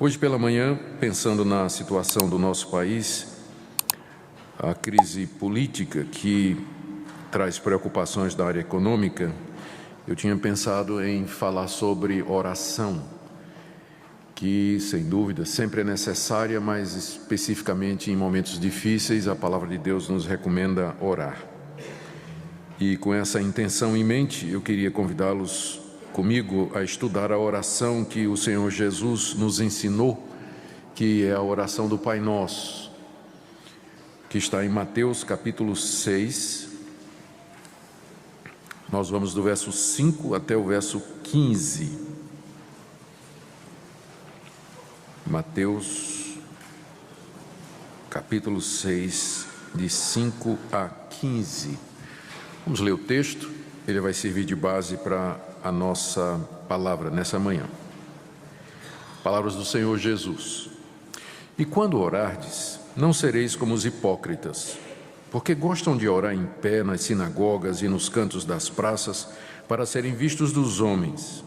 Hoje pela manhã, pensando na situação do nosso país, a crise política que traz preocupações da área econômica, eu tinha pensado em falar sobre oração, que, sem dúvida, sempre é necessária, mas especificamente em momentos difíceis, a palavra de Deus nos recomenda orar. E com essa intenção em mente, eu queria convidá-los comigo a estudar a oração que o Senhor Jesus nos ensinou, que é a oração do Pai Nosso, que está em Mateus capítulo 6. Nós vamos do verso 5 até o verso 15. Mateus capítulo 6, de 5 a 15. Vamos ler o texto, ele vai servir de base para a nossa palavra nessa manhã. Palavras do Senhor Jesus. E quando orardes, não sereis como os hipócritas, porque gostam de orar em pé nas sinagogas e nos cantos das praças, para serem vistos dos homens.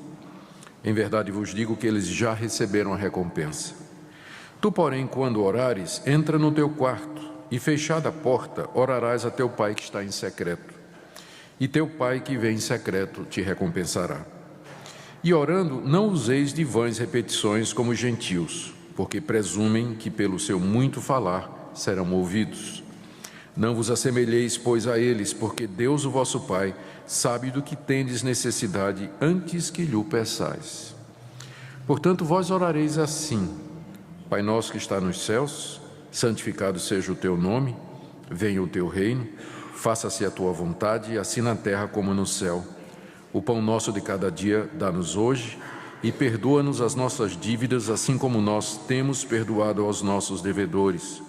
Em verdade vos digo que eles já receberam a recompensa. Tu, porém, quando orares, entra no teu quarto, e fechada a porta, orarás a teu Pai que está em secreto. E teu Pai que vem em secreto te recompensará. E orando, não useis de vãs repetições como os gentios, porque presumem que pelo seu muito falar serão ouvidos. Não vos assemelheis, pois, a eles, porque Deus, o vosso Pai, sabe do que tendes necessidade antes que lhe peçais. Portanto, vós orareis assim: Pai nosso que está nos céus, santificado seja o teu nome, venha o teu reino, faça-se a tua vontade, assim na terra como no céu. O pão nosso de cada dia dá-nos hoje, e perdoa-nos as nossas dívidas, assim como nós temos perdoado aos nossos devedores.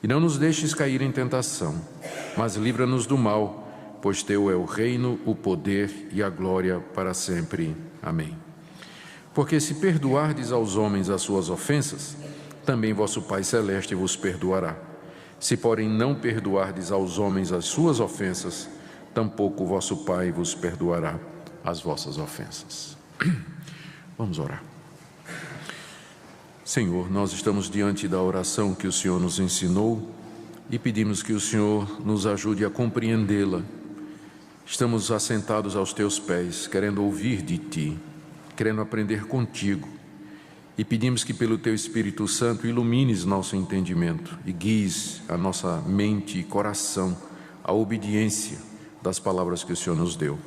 E não nos deixes cair em tentação, mas livra-nos do mal, pois teu é o reino, o poder e a glória para sempre. Amém. Porque se perdoardes aos homens as suas ofensas, também vosso Pai Celeste vos perdoará. Se, porém, não perdoardes aos homens as suas ofensas, tampouco o vosso Pai vos perdoará as vossas ofensas. Vamos orar. Senhor, nós estamos diante da oração que o Senhor nos ensinou e pedimos que o Senhor nos ajude a compreendê-la. Estamos assentados aos teus pés, querendo ouvir de ti, querendo aprender contigo. E pedimos que pelo teu Espírito Santo ilumines nosso entendimento e guies a nossa mente e coração à obediência das palavras que o Senhor nos deu.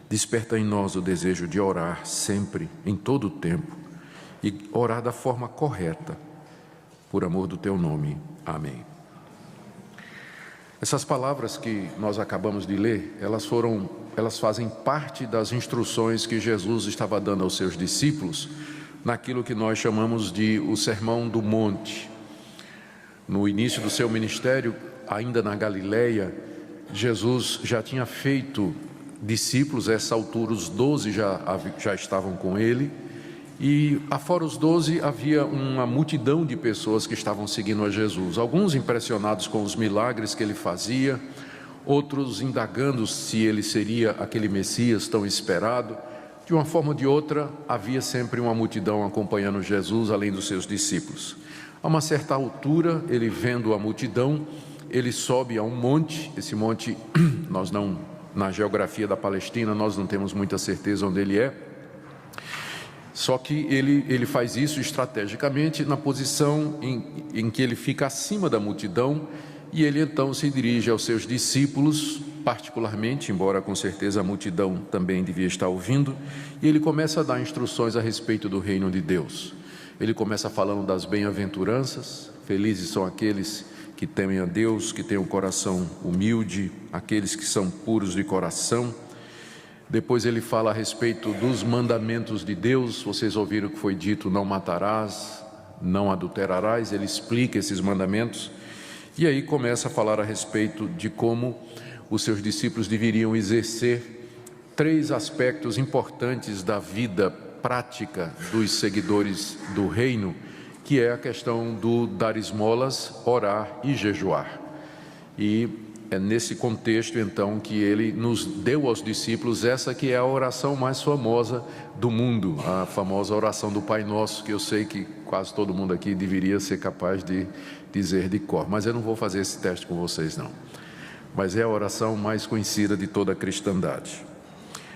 Desperta em nós o desejo de orar sempre, em todo o tempo, e orar da forma correta, por amor do teu nome. Amém. Essas palavras que nós acabamos de ler, elas fazem parte das instruções que Jesus estava dando aos seus discípulos, naquilo que nós chamamos de o Sermão do Monte. No início do seu ministério, ainda na Galileia, Jesus já tinha feito discípulos. A essa altura os 12 já estavam com ele, e afora os 12 havia uma multidão de pessoas que estavam seguindo a Jesus, alguns impressionados com os milagres que ele fazia, outros indagando se ele seria aquele Messias tão esperado. De uma forma ou de outra, havia sempre uma multidão acompanhando Jesus, além dos seus discípulos. A uma certa altura, ele vendo a multidão, ele sobe a um monte. Esse monte, na geografia da Palestina, nós não temos muita certeza onde ele é. Só que ele faz isso estrategicamente na posição em que ele fica acima da multidão, e ele então se dirige aos seus discípulos, particularmente, embora com certeza a multidão também devia estar ouvindo, e ele começa a dar instruções a respeito do reino de Deus. Ele começa falando das bem-aventuranças. Felizes são aqueles que temem a Deus, que têm um coração humilde, aqueles que são puros de coração. Depois ele fala a respeito dos mandamentos de Deus. Vocês ouviram que foi dito: não matarás, não adulterarás. Ele explica esses mandamentos, e aí começa a falar a respeito de como os seus discípulos deveriam exercer 3 aspectos importantes da vida prática dos seguidores do reino, que é a questão do dar esmolas, orar e jejuar. E é nesse contexto, então, que ele nos deu aos discípulos essa que é a oração mais famosa do mundo, a famosa oração do Pai Nosso, que eu sei que quase todo mundo aqui deveria ser capaz de dizer de cor, mas eu não vou fazer esse teste com vocês, não. Mas é a oração mais conhecida de toda a cristandade.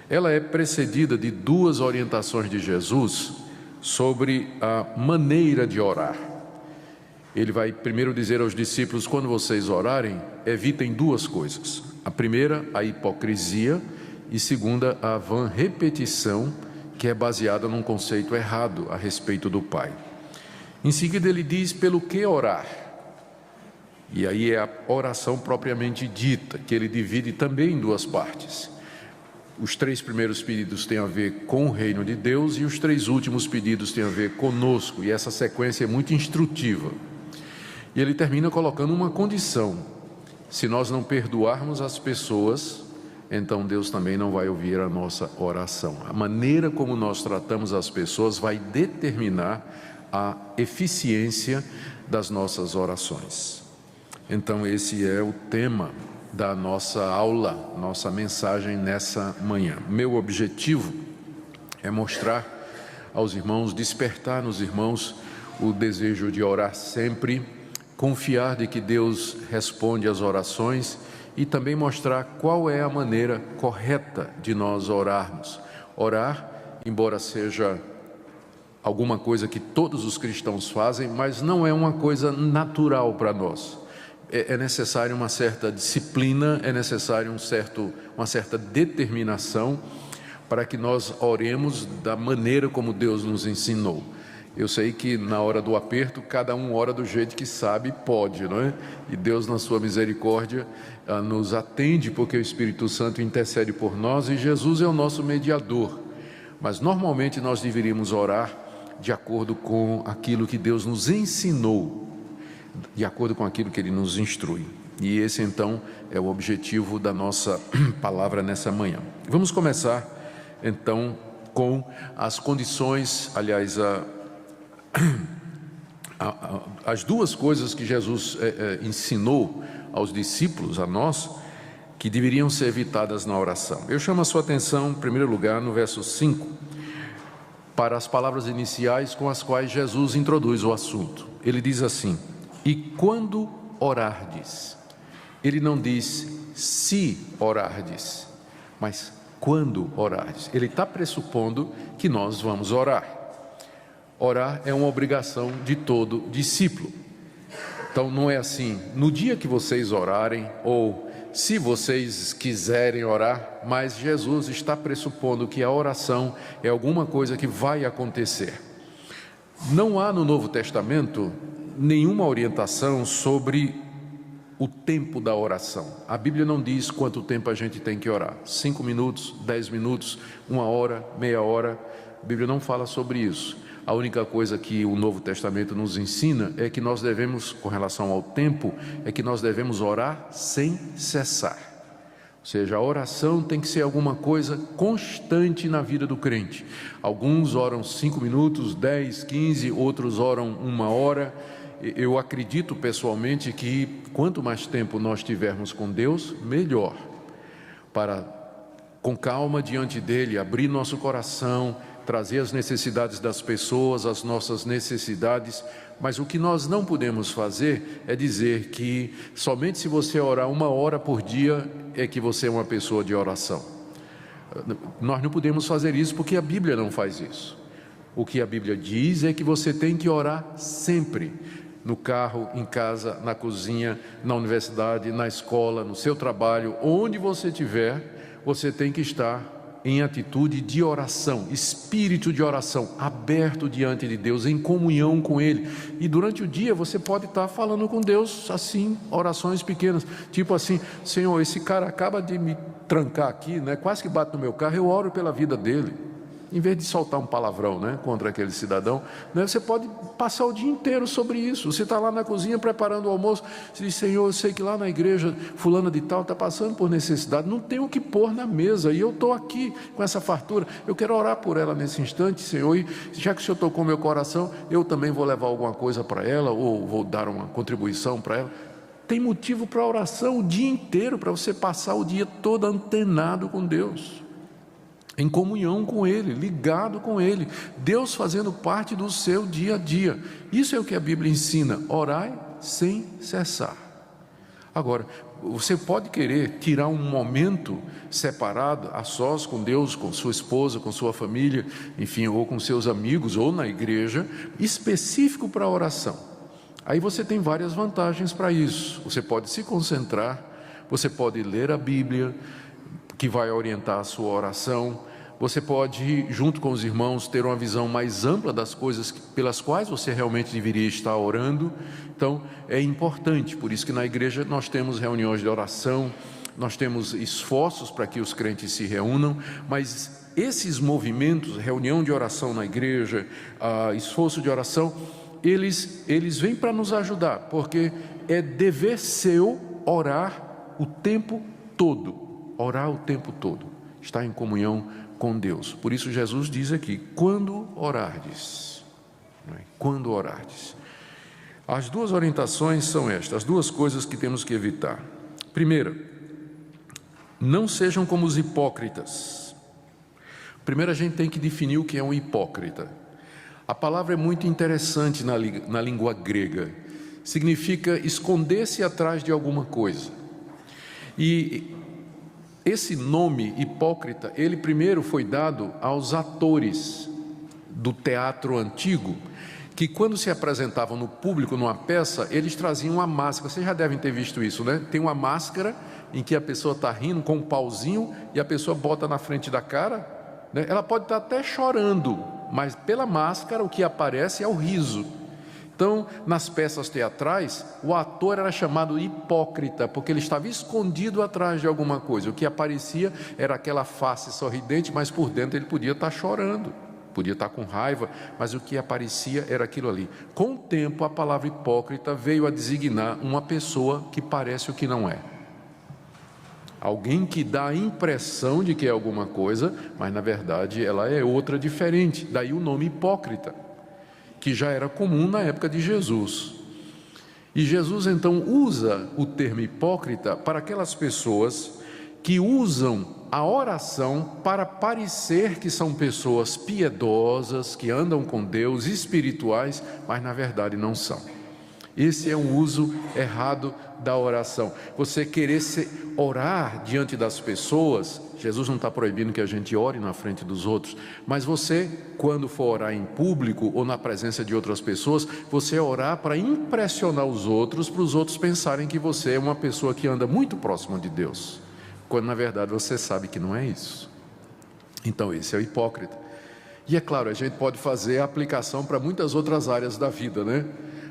Ela é precedida de duas orientações de Jesus sobre a maneira de orar. Ele vai primeiro dizer aos discípulos: quando vocês orarem, evitem duas coisas. A primeira, a hipocrisia, e segunda, a vã repetição, que é baseada num conceito errado a respeito do Pai. Em seguida ele diz pelo que orar. E aí é a oração propriamente dita, que ele divide também em duas partes. Os 3 primeiros pedidos têm a ver com o reino de Deus e os 3 últimos pedidos têm a ver conosco, e essa sequência é muito instrutiva. E ele termina colocando uma condição: se nós não perdoarmos as pessoas, então Deus também não vai ouvir a nossa oração. A maneira como nós tratamos as pessoas vai determinar a eficiência das nossas orações. Então esse é o tema da nossa aula, nossa mensagem nessa manhã. Meu objetivo é mostrar aos irmãos, despertar nos irmãos o desejo de orar sempre, confiar de que Deus responde às orações e também mostrar qual é a maneira correta de nós orarmos. Orar, embora seja alguma coisa que todos os cristãos fazem, mas não é uma coisa natural para nós. É necessário uma certa disciplina, é necessário uma certa determinação para que nós oremos da maneira como Deus nos ensinou. Eu sei que na hora do aperto, cada um ora do jeito que sabe e pode, não é? E Deus, na sua misericórdia, nos atende, porque o Espírito Santo intercede por nós e Jesus é o nosso mediador. Mas normalmente nós deveríamos orar de acordo com aquilo que Deus nos ensinou, de acordo com aquilo que Ele nos instrui. E esse então é o objetivo da nossa palavra nessa manhã. Vamos começar então com as condições, aliás, as duas coisas que Jesus ensinou aos discípulos, a nós, que deveriam ser evitadas na oração. Eu chamo a sua atenção, em primeiro lugar, no verso 5, para as palavras iniciais com as quais Jesus introduz o assunto. Ele diz assim: e quando orardes. Ele não diz se orardes, mas quando orardes. Ele está pressupondo que nós vamos orar. Orar é uma obrigação de todo discípulo. Então não é assim, no dia que vocês orarem, ou se vocês quiserem orar, mas Jesus está pressupondo que a oração é alguma coisa que vai acontecer. Não há no Novo Testamento nenhuma orientação sobre o tempo da oração. A Bíblia não diz quanto tempo a gente tem que orar. 5 minutos, 10 minutos, 1 hora, meia hora. A Bíblia não fala sobre isso. A única coisa que o Novo Testamento nos ensina é que nós devemos, com relação ao tempo, é que nós devemos orar sem cessar. Ou seja, a oração tem que ser alguma coisa constante na vida do crente. Alguns oram 5 minutos, 10, 15, outros oram 1 hora. Eu acredito pessoalmente que quanto mais tempo nós tivermos com Deus, melhor. Para, com calma diante dEle, abrir nosso coração, trazer as necessidades das pessoas, as nossas necessidades, mas o que nós não podemos fazer é dizer que somente se você orar 1 hora por dia é que você é uma pessoa de oração. Nós não podemos fazer isso porque a Bíblia não faz isso. O que a Bíblia diz é que você tem que orar sempre, no carro, em casa, na cozinha, na universidade, na escola, no seu trabalho, onde você estiver, você tem que estar em atitude de oração, espírito de oração, aberto diante de Deus, em comunhão com Ele. E durante o dia você pode estar falando com Deus assim, orações pequenas, tipo assim: Senhor, esse cara acaba de me trancar aqui, né? Quase que bate no meu carro, eu oro pela vida dele. Em vez de soltar um palavrão, né, contra aquele cidadão, né, você pode passar o dia inteiro sobre isso. Você está lá na cozinha preparando o almoço, você diz: Senhor, eu sei que lá na igreja fulana de tal está passando por necessidade, não tem o que pôr na mesa, e eu estou aqui com essa fartura, eu quero orar por ela nesse instante, Senhor, e já que o Senhor tocou meu coração, eu também vou levar alguma coisa para ela, ou vou dar uma contribuição para ela. tem motivo para oração o dia inteiro, para você passar o dia todo antenado com Deus, em comunhão com Ele, ligado com Ele, Deus fazendo parte do seu dia a dia. Isso é o que a Bíblia ensina: orai sem cessar. Agora, você pode querer tirar um momento separado, a sós com Deus, com sua esposa, com sua família, enfim, ou com seus amigos, ou na igreja, específico para a oração. Aí você tem várias vantagens para isso. Você pode se concentrar, você pode ler a Bíblia, que vai orientar a sua oração. Você pode, junto com os irmãos, ter uma visão mais ampla das coisas pelas quais você realmente deveria estar orando. Então, é importante, por isso que na igreja nós temos reuniões de oração, nós temos esforços para que os crentes se reúnam, mas esses movimentos, reunião de oração na igreja, esforço de oração, eles vêm para nos ajudar, porque é dever seu orar o tempo todo, estar em comunhão com Deus. Por isso Jesus diz aqui: quando orardes, quando orardes. As duas orientações são estas, as duas coisas que temos que evitar. Primeira, não sejam como os hipócritas. Primeiro a gente tem que definir o que é um hipócrita. A palavra é muito interessante na língua grega. Significa esconder-se atrás de alguma coisa. E esse nome hipócrita, ele primeiro foi dado aos atores do teatro antigo, que quando se apresentavam no público numa peça, eles traziam uma máscara. Vocês já devem ter visto isso, né? Tem uma máscara em que a pessoa está rindo com um pauzinho e a pessoa bota na frente da cara, né? Ela pode estar até chorando, mas pela máscara o que aparece é o riso. Então, nas peças teatrais, o ator era chamado hipócrita, porque ele estava escondido atrás de alguma coisa. O que aparecia era aquela face sorridente, mas por dentro ele podia estar chorando, podia estar com raiva, mas o que aparecia era aquilo ali. Com o tempo, a palavra hipócrita veio a designar uma pessoa que parece o que não é. Alguém que dá a impressão de que é alguma coisa, mas na verdade ela é outra diferente. Daí o nome hipócrita, que já era comum na época de Jesus. E Jesus então usa o termo hipócrita para aquelas pessoas que usam a oração para parecer que são pessoas piedosas, que andam com Deus, espirituais, mas na verdade não são. Esse é um uso errado da oração. Você querer orar diante das pessoas, Jesus não está proibindo que a gente ore na frente dos outros, mas você, quando for orar em público ou na presença de outras pessoas, você orar para impressionar os outros, para os outros pensarem que você é uma pessoa que anda muito próximo de Deus, quando na verdade você sabe que não é isso. Então esse é o hipócrita. E é claro, a gente pode fazer a aplicação para muitas outras áreas da vida, né?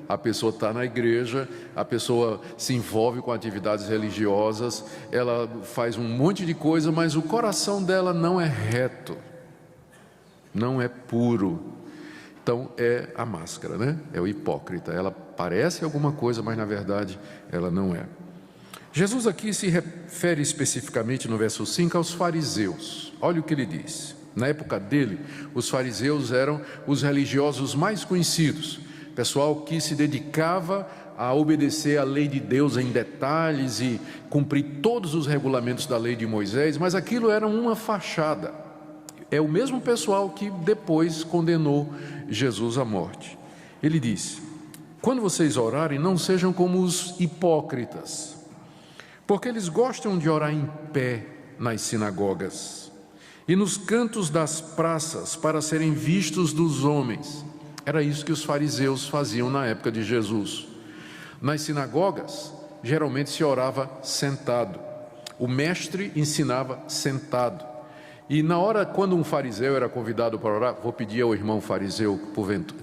A pessoa está na igreja, a pessoa se envolve com atividades religiosas, ela faz um monte de coisa, mas o coração dela não é reto, não é puro. Então é a máscara, né? É o hipócrita. Ela parece alguma coisa, mas na verdade ela não é. Jesus aqui se refere especificamente no verso 5 aos fariseus. Olha o que ele diz. Na época dele, os fariseus eram os religiosos mais conhecidos. Pessoal que se dedicava a obedecer à lei de Deus em detalhes e cumprir todos os regulamentos da lei de Moisés, mas aquilo era uma fachada. É o mesmo pessoal que depois condenou Jesus à morte. Ele disse: quando vocês orarem, não sejam como os hipócritas, porque eles gostam de orar em pé nas sinagogas e nos cantos das praças para serem vistos dos homens. Era isso que os fariseus faziam na época de Jesus. Nas sinagogas, geralmente se orava sentado. O mestre ensinava sentado. E na hora, quando um fariseu era convidado para orar, vou pedir ao irmão fariseu,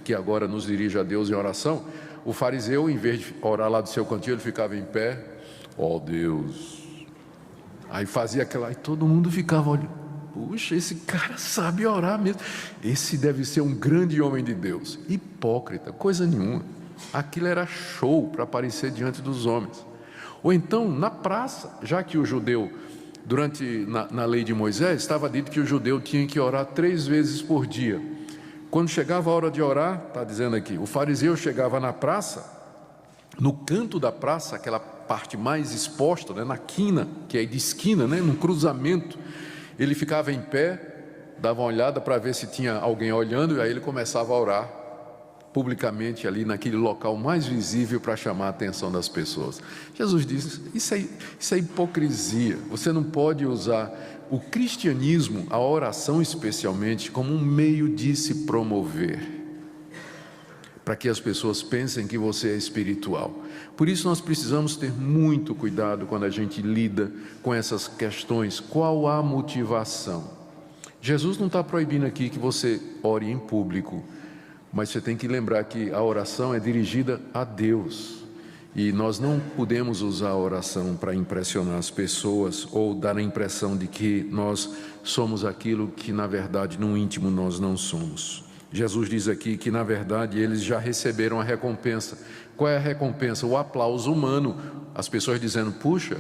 que agora nos dirige a Deus em oração, o fariseu, em vez de orar lá do seu cantinho, ele ficava em pé, ó Deus. Aí fazia aquela, e todo mundo ficava olhando. Puxa, esse cara sabe orar mesmo. Esse deve ser um grande homem de Deus. Hipócrita, coisa nenhuma. Aquilo era show para aparecer diante dos homens. Ou então, na praça, já que o judeu, na lei de Moisés, estava dito que o judeu tinha que orar 3 vezes por dia. Quando chegava a hora de orar, está dizendo aqui, o fariseu chegava na praça no canto da praça, aquela parte mais exposta, né, na quina, que é de esquina, né, no cruzamento, ele ficava em pé, dava uma olhada para ver se tinha alguém olhando, e aí ele começava a orar publicamente ali naquele local mais visível para chamar a atenção das pessoas. Jesus diz, isso é hipocrisia. Você não pode usar o cristianismo, a oração especialmente, como um meio de se promover, para que as pessoas pensem que você é espiritual. Por isso nós precisamos ter muito cuidado quando a gente lida com essas questões. Qual a motivação? Jesus não está proibindo aqui que você ore em público, mas você tem que lembrar que a oração é dirigida a Deus. E nós não podemos usar a oração para impressionar as pessoas ou dar a impressão de que nós somos aquilo que na verdade no íntimo nós não somos. Jesus diz aqui que na verdade eles já receberam a recompensa. Qual é a recompensa? O aplauso humano. As pessoas dizendo, puxa,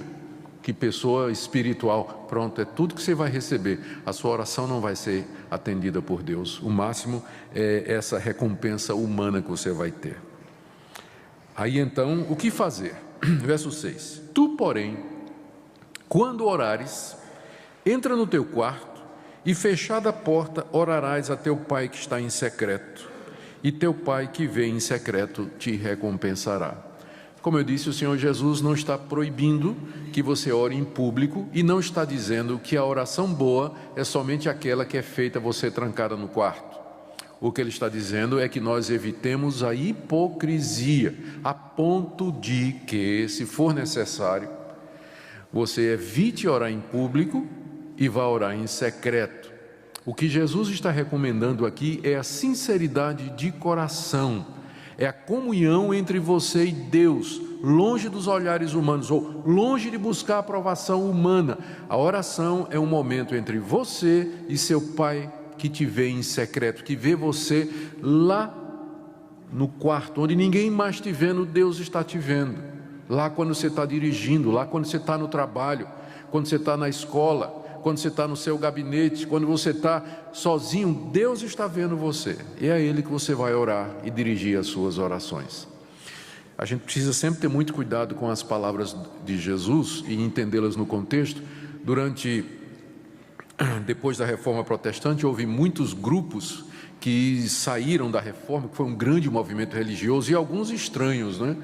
que pessoa espiritual. Pronto, é tudo que você vai receber. A sua oração não vai ser atendida por Deus. O máximo é essa recompensa humana que você vai ter. Aí então, o que fazer? Verso 6. Tu, porém, quando orares, entra no teu quarto e, fechada a porta, orarás a teu pai que está em secreto, e teu pai que vê em secreto te recompensará. Como eu disse, o Senhor Jesus não está proibindo que você ore em público e não está dizendo que a oração boa é somente aquela que é feita você trancada no quarto. O que ele está dizendo é que nós evitemos a hipocrisia, a ponto de que, se for necessário, você evite orar em público e vá orar em secreto. O que Jesus está recomendando aqui é a sinceridade de coração, é a comunhão entre você e Deus, longe dos olhares humanos, ou longe de buscar a aprovação humana. A oração é um momento entre você e seu Pai que te vê em secreto, que vê você lá no quarto, onde ninguém mais te vendo, Deus está te vendo. Lá quando você está dirigindo, lá quando você está no trabalho, quando você está na escola, quando você está no seu gabinete, quando você está sozinho, Deus está vendo você. E é a Ele que você vai orar e dirigir as suas orações. A gente precisa sempre ter muito cuidado com as palavras de Jesus e entendê-las no contexto. Depois da Reforma Protestante, houve muitos grupos que saíram da Reforma, que foi um grande movimento religioso, e alguns estranhos, né?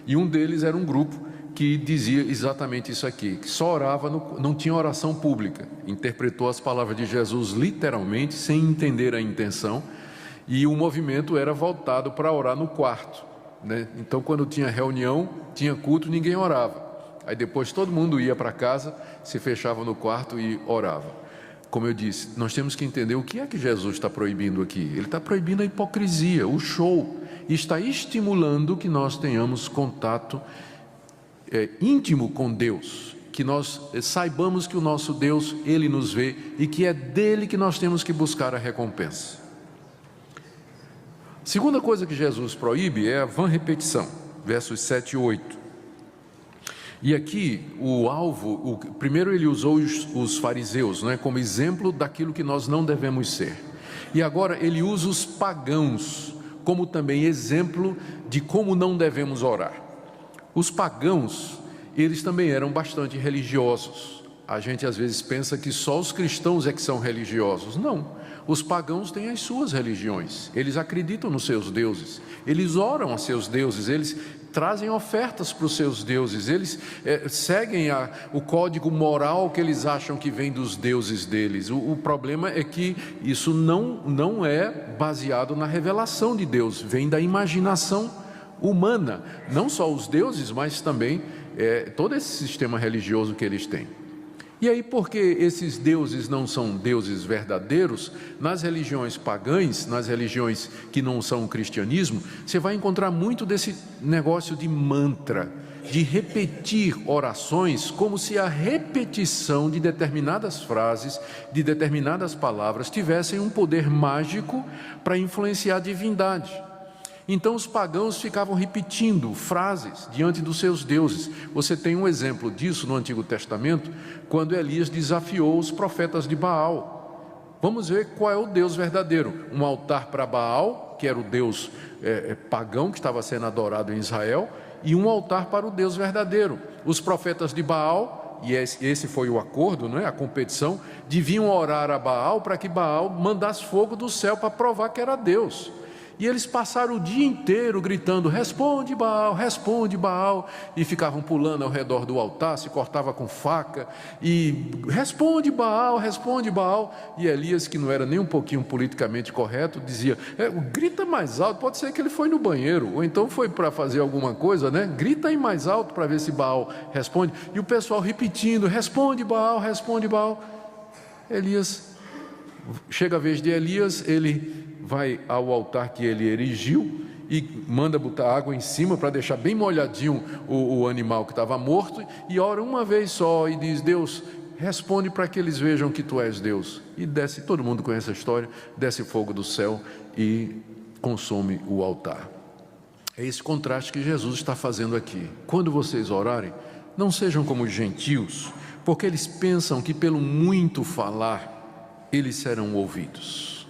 E um deles era um grupo que dizia exatamente isso aqui, que só orava, não tinha oração pública, interpretou as palavras de Jesus literalmente, sem entender a intenção, e o movimento era voltado para orar no quarto, né? Então, quando tinha reunião, tinha culto, ninguém orava. Aí depois todo mundo ia para casa, se fechava no quarto e orava. Como eu disse, nós temos que entender o que é que Jesus está proibindo aqui. Ele está proibindo a hipocrisia, o show, e está estimulando que nós tenhamos contato íntimo com Deus, que nós saibamos que o nosso Deus, Ele nos vê e que é dele que nós temos que buscar a recompensa. Segunda coisa que Jesus proíbe é a vã repetição, versos 7 e 8. E aqui o alvo, primeiro ele usou os fariseus, né, como exemplo daquilo que nós não devemos ser. E agora ele usa os pagãos como também exemplo de como não devemos orar. Os pagãos, eles também eram bastante religiosos. A gente às vezes pensa que só os cristãos é que são religiosos. Não, os pagãos têm as suas religiões. Eles acreditam nos seus deuses, eles oram a seus deuses, eles trazem ofertas para os seus deuses, eles seguem o código moral que eles acham que vem dos deuses deles. O problema é que isso não é baseado na revelação de Deus, vem da imaginação humana, não só os deuses, mas também todo esse sistema religioso que eles têm. E aí, porque esses deuses não são deuses verdadeiros, nas religiões pagãs, nas religiões que não são o cristianismo, você vai encontrar muito desse negócio de mantra, de repetir orações, como se a repetição de determinadas frases, de determinadas palavras, tivessem um poder mágico para influenciar a divindade. Então os pagãos ficavam repetindo frases diante dos seus deuses. Você tem um exemplo disso no Antigo Testamento, quando Elias desafiou os profetas de Baal. Vamos ver qual é o Deus verdadeiro. Um altar para Baal, que era o Deus pagão que estava sendo adorado em Israel, e um altar para o Deus verdadeiro. Os profetas de Baal, e esse foi o acordo, não é? A competição, deviam orar a Baal para que Baal mandasse fogo do céu para provar que era Deus. E eles passaram o dia inteiro gritando: responde Baal, e ficavam pulando ao redor do altar, se cortava com faca, e responde Baal, e Elias, que não era nem um pouquinho politicamente correto, dizia: grita mais alto, pode ser que ele foi no banheiro, ou então foi para fazer alguma coisa, né? Grita aí mais alto para ver se Baal responde, e o pessoal repetindo: responde Baal. Elias, chega a vez de Elias, ele vai ao altar que ele erigiu e manda botar água em cima para deixar bem molhadinho o animal que estava morto, e ora uma vez só e diz: Deus, responde para que eles vejam que tu és Deus. E desce, todo mundo conhece a história, desce fogo do céu e consome o altar. É esse contraste que Jesus está fazendo aqui. Quando vocês orarem, não sejam como os gentios, porque eles pensam que pelo muito falar eles serão ouvidos.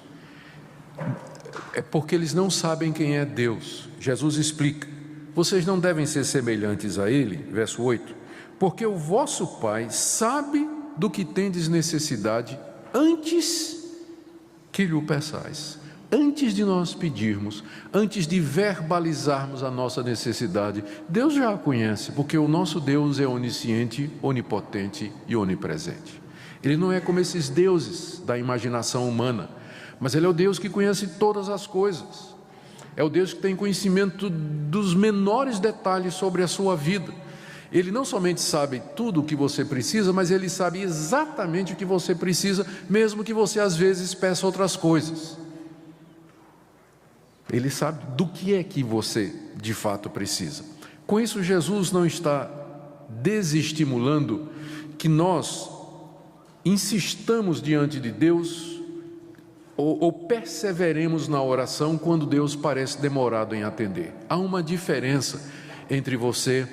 É porque eles não sabem quem é Deus. Jesus explica: vocês não devem ser semelhantes a Ele, verso 8, porque o vosso Pai sabe do que tendes necessidade antes que lhe o peçais. Antes de nós pedirmos, antes de verbalizarmos a nossa necessidade, Deus já a conhece, porque o nosso Deus é onisciente, onipotente e onipresente. Ele não é como esses deuses da imaginação humana, mas Ele é o Deus que conhece todas as coisas. É o Deus que tem conhecimento dos menores detalhes sobre a sua vida. Ele não somente sabe tudo o que você precisa, mas Ele sabe exatamente o que você precisa, mesmo que você às vezes peça outras coisas. Ele sabe do que é que você de fato precisa. Com isso, Jesus não está desestimulando que nós insistamos diante de Deus ou perseveremos na oração quando Deus parece demorado em atender. Há uma diferença entre você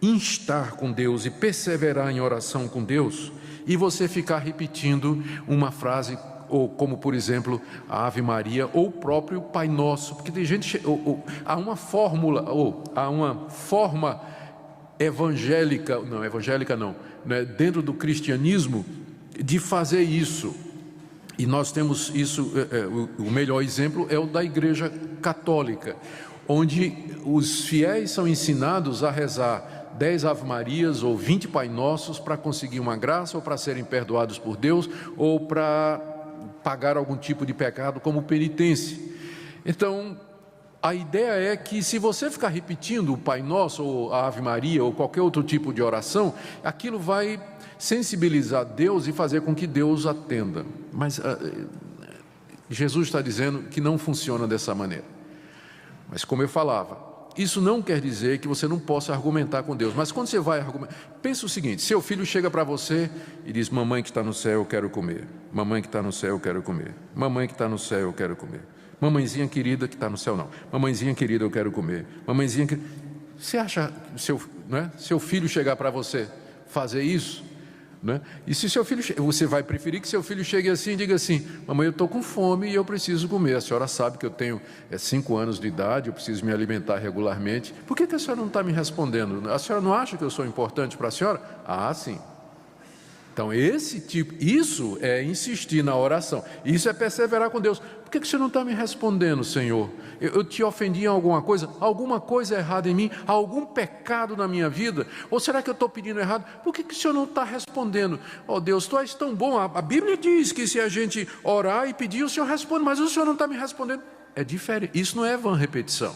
instar com Deus e perseverar em oração com Deus e você ficar repetindo uma frase, ou como por exemplo a Ave Maria ou o próprio Pai Nosso, porque tem gente, há uma fórmula, ou há uma forma evangélica não, dentro do cristianismo de fazer isso. E nós temos isso, o melhor exemplo é o da Igreja Católica, onde os fiéis são ensinados a rezar 10 Ave Marias ou 20 Pai Nossos para conseguir uma graça, ou para serem perdoados por Deus, ou para pagar algum tipo de pecado como penitência. Então, a ideia é que se você ficar repetindo o Pai Nosso, ou a Ave Maria, ou qualquer outro tipo de oração, aquilo vai sensibilizar Deus e fazer com que Deus atenda. Mas Jesus está dizendo que não funciona dessa maneira. Mas como eu falava, isso não quer dizer que você não possa argumentar com Deus. Mas quando você vai argumentar, pensa o seguinte: seu filho chega para você e diz: mamãe que está no céu, eu quero comer. Mamãe que está no céu, eu quero comer. Mamãe que está no céu, eu quero comer. Mamãezinha querida que está no céu, não. Mamãezinha querida, eu quero comer. Mamãezinha querida. Você acha que seu filho chegar para você fazer isso? Né? E se seu filho, você vai preferir que seu filho chegue assim e diga assim: mamãe, eu estou com fome e eu preciso comer. A senhora sabe que eu tenho 5 anos de idade, eu preciso me alimentar regularmente. Por que a senhora não está me respondendo? A senhora não acha que eu sou importante para a senhora? Ah, sim. Então isso é insistir na oração, isso é perseverar com Deus. Por que você não está me respondendo, Senhor? Eu te ofendi em alguma coisa errada em mim, algum pecado na minha vida? Ou será que eu estou pedindo errado? Por que o Senhor não está respondendo? Oh Deus, Tu és tão bom, a Bíblia diz que se a gente orar e pedir, o Senhor responde, mas o Senhor não está me respondendo. É diferente, isso não é vã repetição.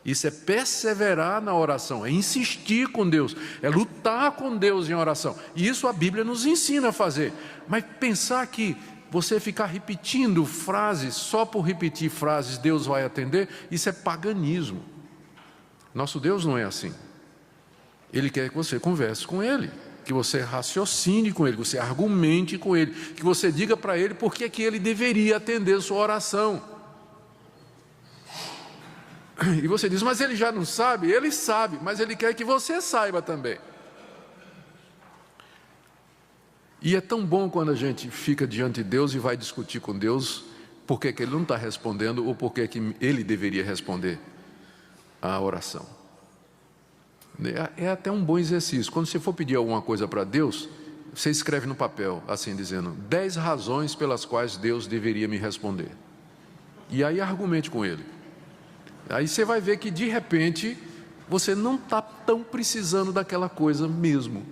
Isso é perseverar na oração, é insistir com Deus, é lutar com Deus em oração. E isso a Bíblia nos ensina a fazer. Mas pensar que você ficar repetindo frases, só por repetir frases Deus vai atender, isso é paganismo. Nosso Deus não é assim. Ele quer que você converse com Ele, que você raciocine com Ele, que você argumente com Ele, que você diga para Ele por que Ele deveria atender sua oração. E você diz: mas Ele já não sabe? Ele sabe, mas Ele quer que você saiba também. E é tão bom quando a gente fica diante de Deus e vai discutir com Deus por que Ele não está respondendo, ou por que Ele deveria responder à oração. É até um bom exercício. Quando você for pedir alguma coisa para Deus, você escreve no papel, assim dizendo, 10 razões pelas quais Deus deveria me responder. E aí argumente com Ele. Aí você vai ver que de repente você não está tão precisando daquela coisa mesmo,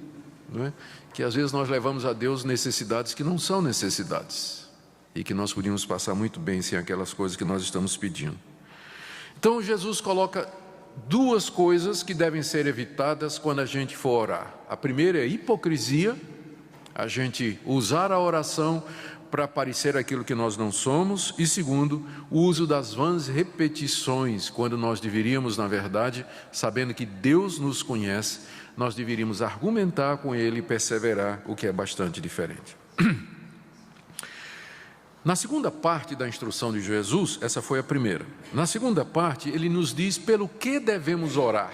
não é? Que às vezes nós levamos a Deus necessidades que não são necessidades e que nós podíamos passar muito bem sem aquelas coisas que nós estamos pedindo. Então Jesus coloca duas coisas que devem ser evitadas quando a gente for orar. A primeira é a hipocrisia, a gente usar a oração para parecer aquilo que nós não somos, e segundo, o uso das vãs repetições, quando nós deveríamos, na verdade, sabendo que Deus nos conhece, nós deveríamos argumentar com Ele e perseverar, o que é bastante diferente. Na segunda parte da instrução de Jesus, essa foi a primeira. Na segunda parte, Ele nos diz pelo que devemos orar.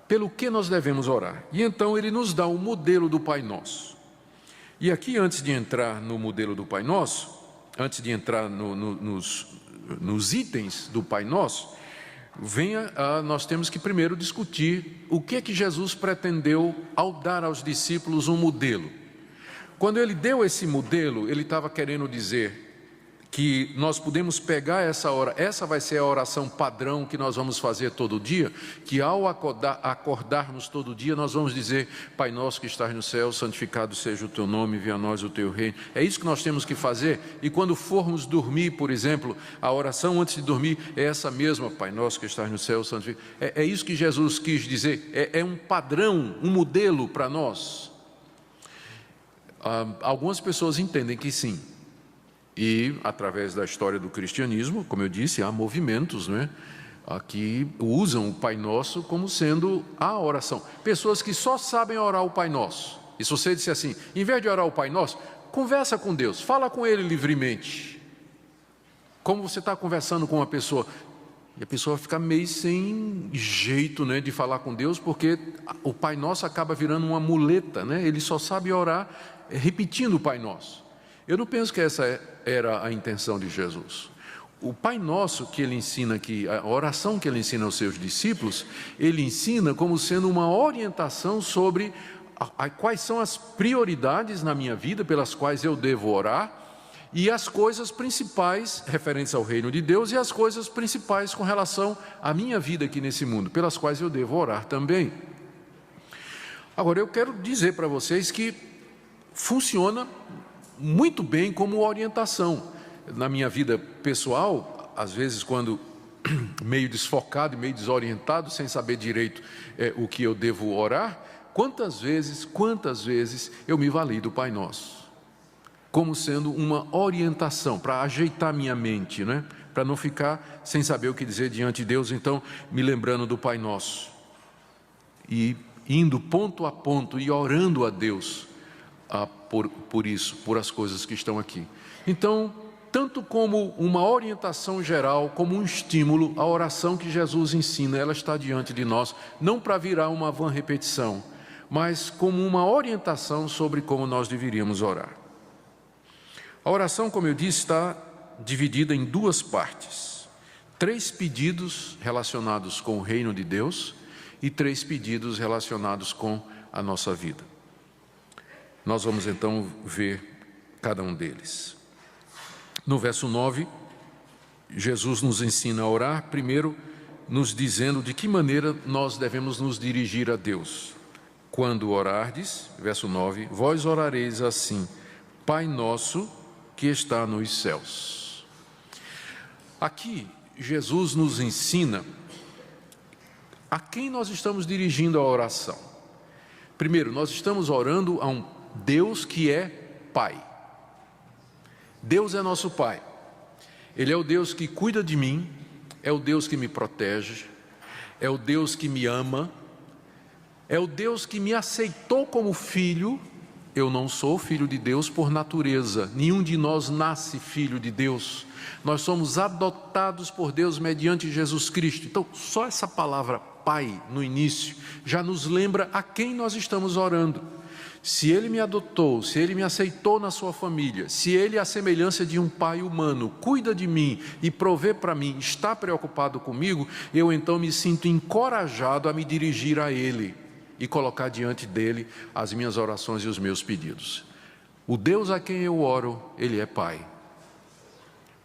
Pelo que nós devemos orar. E então Ele nos dá um modelo do Pai Nosso. E aqui, antes de entrar no modelo do Pai Nosso, antes de entrar nos itens do Pai Nosso, nós temos que primeiro discutir o que Jesus pretendeu ao dar aos discípulos um modelo. Quando Ele deu esse modelo, Ele estava querendo dizer que nós podemos pegar essa vai ser a oração padrão que nós vamos fazer todo dia, que ao acordarmos todo dia, nós vamos dizer, Pai nosso que estás no céu, santificado seja o teu nome, venha a nós o teu reino. É isso que nós temos que fazer, e quando formos dormir, por exemplo, a oração antes de dormir é essa mesma, Pai nosso que estás no céu, santificado. É isso que Jesus quis dizer, é um padrão, um modelo para nós. Algumas pessoas entendem que sim. E, através da história do cristianismo, como eu disse, há movimentos, não é? Que usam o Pai Nosso como sendo a oração. Pessoas que só sabem orar o Pai Nosso. E se você disser assim, em vez de orar o Pai Nosso, conversa com Deus, fala com Ele livremente. Como você está conversando com uma pessoa, e a pessoa fica meio sem jeito, né, de falar com Deus, porque o Pai Nosso acaba virando uma muleta, né? Ele só sabe orar repetindo o Pai Nosso. Eu não penso que essa era a intenção de Jesus. O Pai Nosso que Ele ensina aqui, a oração que Ele ensina aos seus discípulos, Ele ensina como sendo uma orientação sobre quais são as prioridades na minha vida pelas quais eu devo orar, e as coisas principais referentes ao reino de Deus, e as coisas principais com relação à minha vida aqui nesse mundo, pelas quais eu devo orar também. Agora, eu quero dizer para vocês que funciona muito bem como orientação. Na minha vida pessoal, às vezes quando meio desfocado e meio desorientado, sem saber direito o que eu devo orar, quantas vezes eu me vali do Pai Nosso, como sendo uma orientação, para ajeitar minha mente, né? Para não ficar sem saber o que dizer diante de Deus, então me lembrando do Pai Nosso, e indo ponto a ponto e orando a Deus, por isso, por as coisas que estão aqui. Então, tanto como uma orientação geral, como um estímulo, a oração que Jesus ensina, ela está diante de nós, não para virar uma vã repetição, mas como uma orientação sobre como nós deveríamos orar. A oração, como eu disse, está dividida em duas partes. 3 pedidos relacionados com o reino de Deus e 3 pedidos relacionados com a nossa vida. Nós vamos então ver cada um deles. No verso 9, Jesus nos ensina a orar, primeiro nos dizendo de que maneira nós devemos nos dirigir a Deus. Quando orardes, verso 9, vós orareis assim, Pai nosso que está nos céus. Aqui, Jesus nos ensina a quem nós estamos dirigindo a oração. Primeiro, nós estamos orando a um Deus que é Pai. Deus é nosso Pai. Ele é o Deus que cuida de mim, é o Deus que me protege, é o Deus que me ama, é o Deus que me aceitou como filho. Eu não sou filho de Deus por natureza, nenhum de nós nasce filho de Deus. Nós somos adotados por Deus mediante Jesus Cristo. Então, só essa palavra Pai no início já nos lembra a quem nós estamos orando. se Ele me adotou, se Ele me aceitou na sua família, se Ele, à semelhança de um pai humano, cuida de mim e provê para mim, está preocupado comigo, eu então me sinto encorajado a me dirigir a Ele e colocar diante dEle as minhas orações e os meus pedidos. O Deus a quem eu oro, Ele é Pai.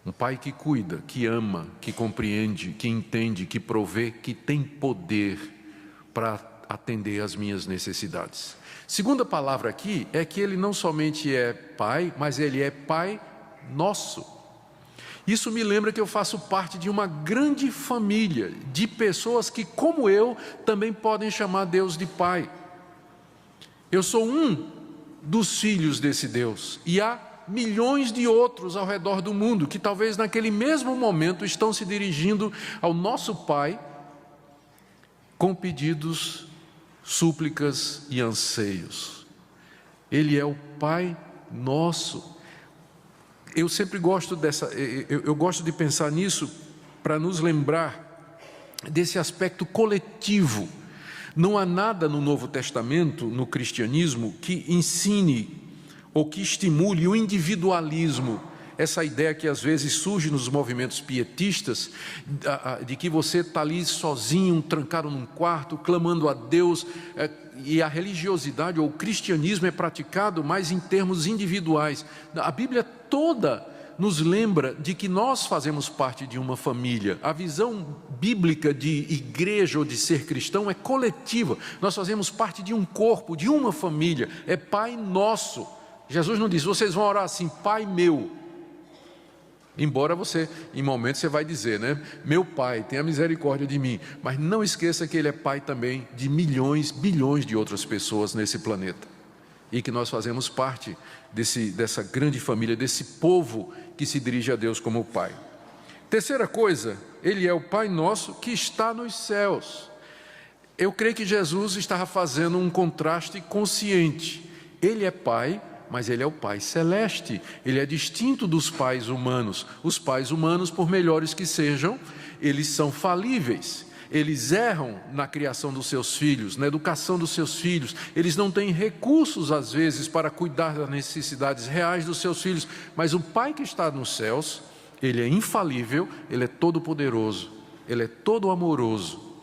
Um Pai que cuida, que ama, que compreende, que entende, que provê, que tem poder para atender às minhas necessidades. Segunda palavra aqui é que Ele não somente é Pai, mas Ele é Pai nosso. Isso me lembra que eu faço parte de uma grande família de pessoas que, como eu, também podem chamar Deus de Pai. Eu sou um dos filhos desse Deus e há milhões de outros ao redor do mundo que talvez naquele mesmo momento estão se dirigindo ao nosso Pai com pedidos, súplicas e anseios. Ele é o Pai nosso. Eu sempre gosto eu gosto de pensar nisso para nos lembrar desse aspecto coletivo. Não há nada no Novo Testamento, no cristianismo, que ensine ou que estimule o individualismo, essa ideia que às vezes surge nos movimentos pietistas, de que você está ali sozinho, trancado num quarto, clamando a Deus, e a religiosidade ou o cristianismo é praticado mais em termos individuais. A Bíblia toda nos lembra de que nós fazemos parte de uma família. A visão bíblica de igreja ou de ser cristão é coletiva. Nós fazemos parte de um corpo, de uma família. É Pai nosso. Jesus não diz, vocês vão orar assim, Pai meu. Embora você, em momentos você vai dizer, né? Meu Pai, tenha misericórdia de mim. Mas não esqueça que Ele é Pai também de milhões, bilhões de outras pessoas nesse planeta. E que nós fazemos parte dessa grande família, desse povo que se dirige a Deus como Pai. Terceira coisa, Ele é o Pai nosso que está nos céus. Eu creio que Jesus estava fazendo um contraste consciente. Ele é Pai, mas Ele é o Pai celeste. Ele é distinto dos pais humanos. Os pais humanos, por melhores que sejam, eles são falíveis. Eles erram na criação dos seus filhos, na educação dos seus filhos. Eles não têm recursos, às vezes, para cuidar das necessidades reais dos seus filhos. Mas o Pai que está nos céus, Ele é infalível, Ele é todo-poderoso, Ele é todo-amoroso.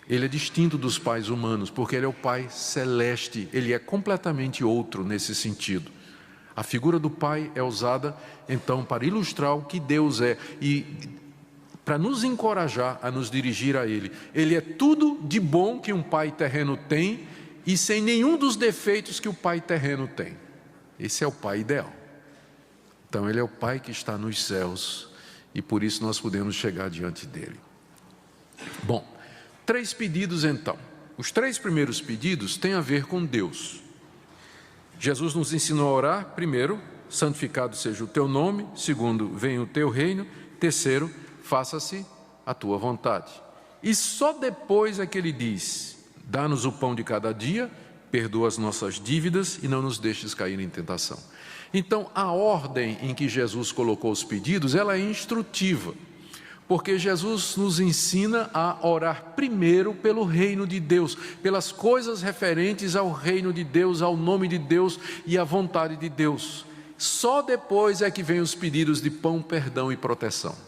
Ele é distinto dos pais humanos, porque Ele é o Pai celeste. Ele é completamente outro nesse sentido. A figura do Pai é usada, então, para ilustrar o que Deus é e para nos encorajar a nos dirigir a Ele. Ele é tudo de bom que um pai terreno tem e sem nenhum dos defeitos que o pai terreno tem. Esse é o Pai ideal. Então Ele é o Pai que está nos céus e por isso nós podemos chegar diante dEle. Bom, 3 pedidos então. Os 3 primeiros pedidos têm a ver com Deus. Jesus nos ensinou a orar, primeiro, santificado seja o teu nome, segundo, venha o teu reino, terceiro, faça-se a tua vontade. E só depois é que Ele diz, dá-nos o pão de cada dia, perdoa as nossas dívidas e não nos deixes cair em tentação. Então, a ordem em que Jesus colocou os pedidos, ela é instrutiva, porque Jesus nos ensina a orar primeiro pelo reino de Deus, pelas coisas referentes ao reino de Deus, ao nome de Deus e à vontade de Deus. Só depois é que vem os pedidos de pão, perdão e proteção.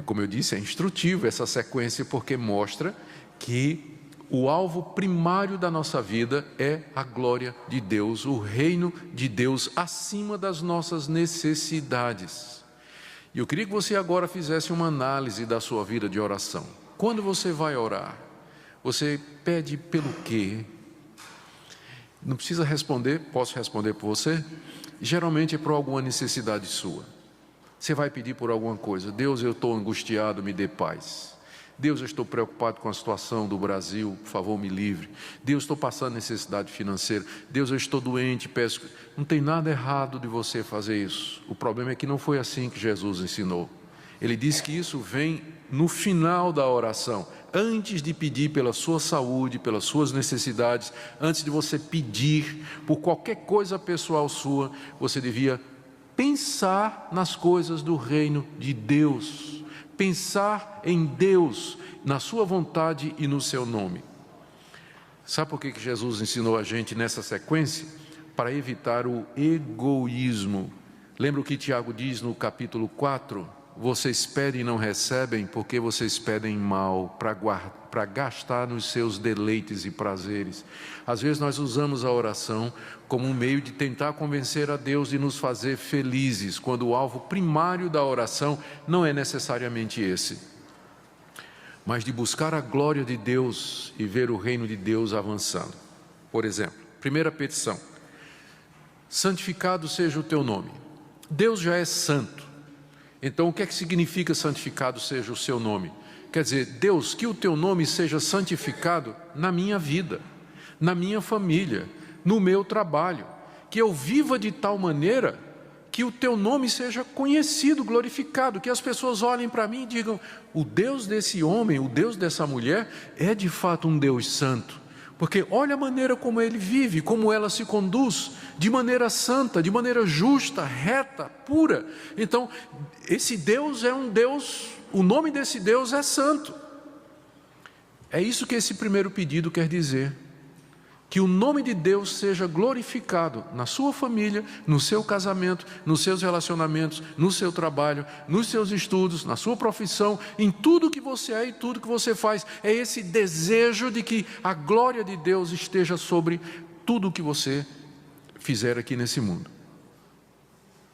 Como eu disse, é instrutivo essa sequência, porque mostra que o alvo primário da nossa vida é a glória de Deus, o reino de Deus acima das nossas necessidades. E eu queria que você agora fizesse uma análise da sua vida de oração. Quando você vai orar, você pede pelo quê? Não precisa responder, posso responder por você? Geralmente é por alguma necessidade sua. Você vai pedir por alguma coisa. Deus, eu estou angustiado, me dê paz. Deus, eu estou preocupado com a situação do Brasil, por favor, me livre. Deus, estou passando necessidade financeira. Deus, eu estou doente, peço. Não tem nada errado de você fazer isso. O problema é que não foi assim que Jesus ensinou. Ele disse que isso vem no final da oração, antes de pedir pela sua saúde, pelas suas necessidades, antes de você pedir por qualquer coisa pessoal sua, você devia pensar nas coisas do reino de Deus, pensar em Deus, na sua vontade e no seu nome. Sabe por que Jesus ensinou a gente nessa sequência? Para evitar o egoísmo. Lembra o que Tiago diz no capítulo 4? Vocês pedem e não recebem porque vocês pedem mal, para gastar nos seus deleites e prazeres. Às vezes nós usamos a oração como um meio de tentar convencer a Deus de nos fazer felizes, quando o alvo primário da oração não é necessariamente esse, mas de buscar a glória de Deus e ver o reino de Deus avançando. Por exemplo, primeira petição: santificado seja o teu nome. Deus já é santo. Então, o que é que significa santificado seja o seu nome? Quer dizer, Deus, que o teu nome seja santificado na minha vida, na minha família, no meu trabalho, que eu viva de tal maneira que o teu nome seja conhecido, glorificado, que as pessoas olhem para mim e digam: o Deus desse homem, o Deus dessa mulher é de fato um Deus santo. Porque olha a maneira como ele vive, como ela se conduz, de maneira santa, de maneira justa, reta, pura. Então, esse Deus é um Deus, o nome desse Deus é santo. É isso que esse primeiro pedido quer dizer. Que o nome de Deus seja glorificado na sua família, no seu casamento, nos seus relacionamentos, no seu trabalho, nos seus estudos, na sua profissão, em tudo que você é e tudo que você faz. É esse desejo de que a glória de Deus esteja sobre tudo o que você fizer aqui nesse mundo.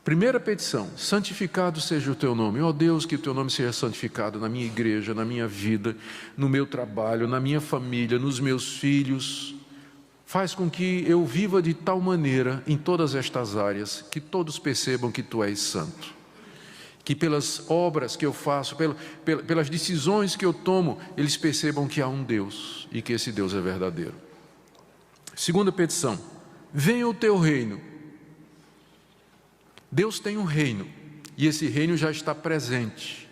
Primeira petição: santificado seja o teu nome. Ó Deus, que o teu nome seja santificado na minha igreja, na minha vida, no meu trabalho, na minha família, nos meus filhos. Faz com que eu viva de tal maneira em todas estas áreas que todos percebam que tu és santo. Que pelas obras que eu faço, pelas decisões que eu tomo, eles percebam que há um Deus e que esse Deus é verdadeiro. Segunda petição: venha o teu reino. Deus tem um reino e esse reino já está presente,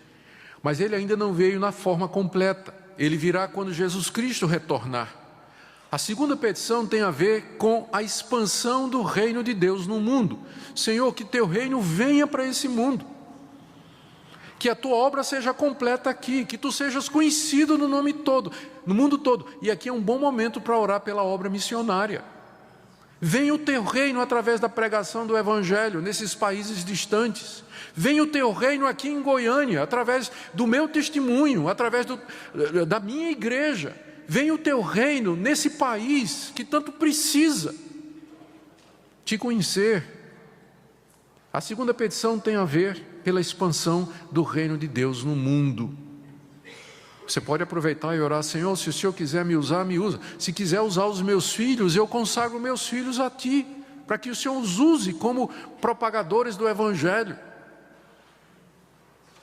mas ele ainda não veio na forma completa. Ele virá quando Jesus Cristo retornar. A segunda petição tem a ver com a expansão do reino de Deus no mundo. Senhor, que teu reino venha para esse mundo. Que a tua obra seja completa aqui, que tu sejas conhecido no mundo todo. E aqui é um bom momento para orar pela obra missionária. Venha o teu reino através da pregação do Evangelho nesses países distantes. Venha o teu reino aqui em Goiânia, através do meu testemunho, através da minha igreja. Venha o teu reino nesse país que tanto precisa te conhecer. A segunda petição tem a ver pela expansão do reino de Deus no mundo. Você pode aproveitar e orar: Senhor, se o Senhor quiser me usar, me usa. Se quiser usar os meus filhos, eu consagro meus filhos a Ti, para que o Senhor os use como propagadores do Evangelho.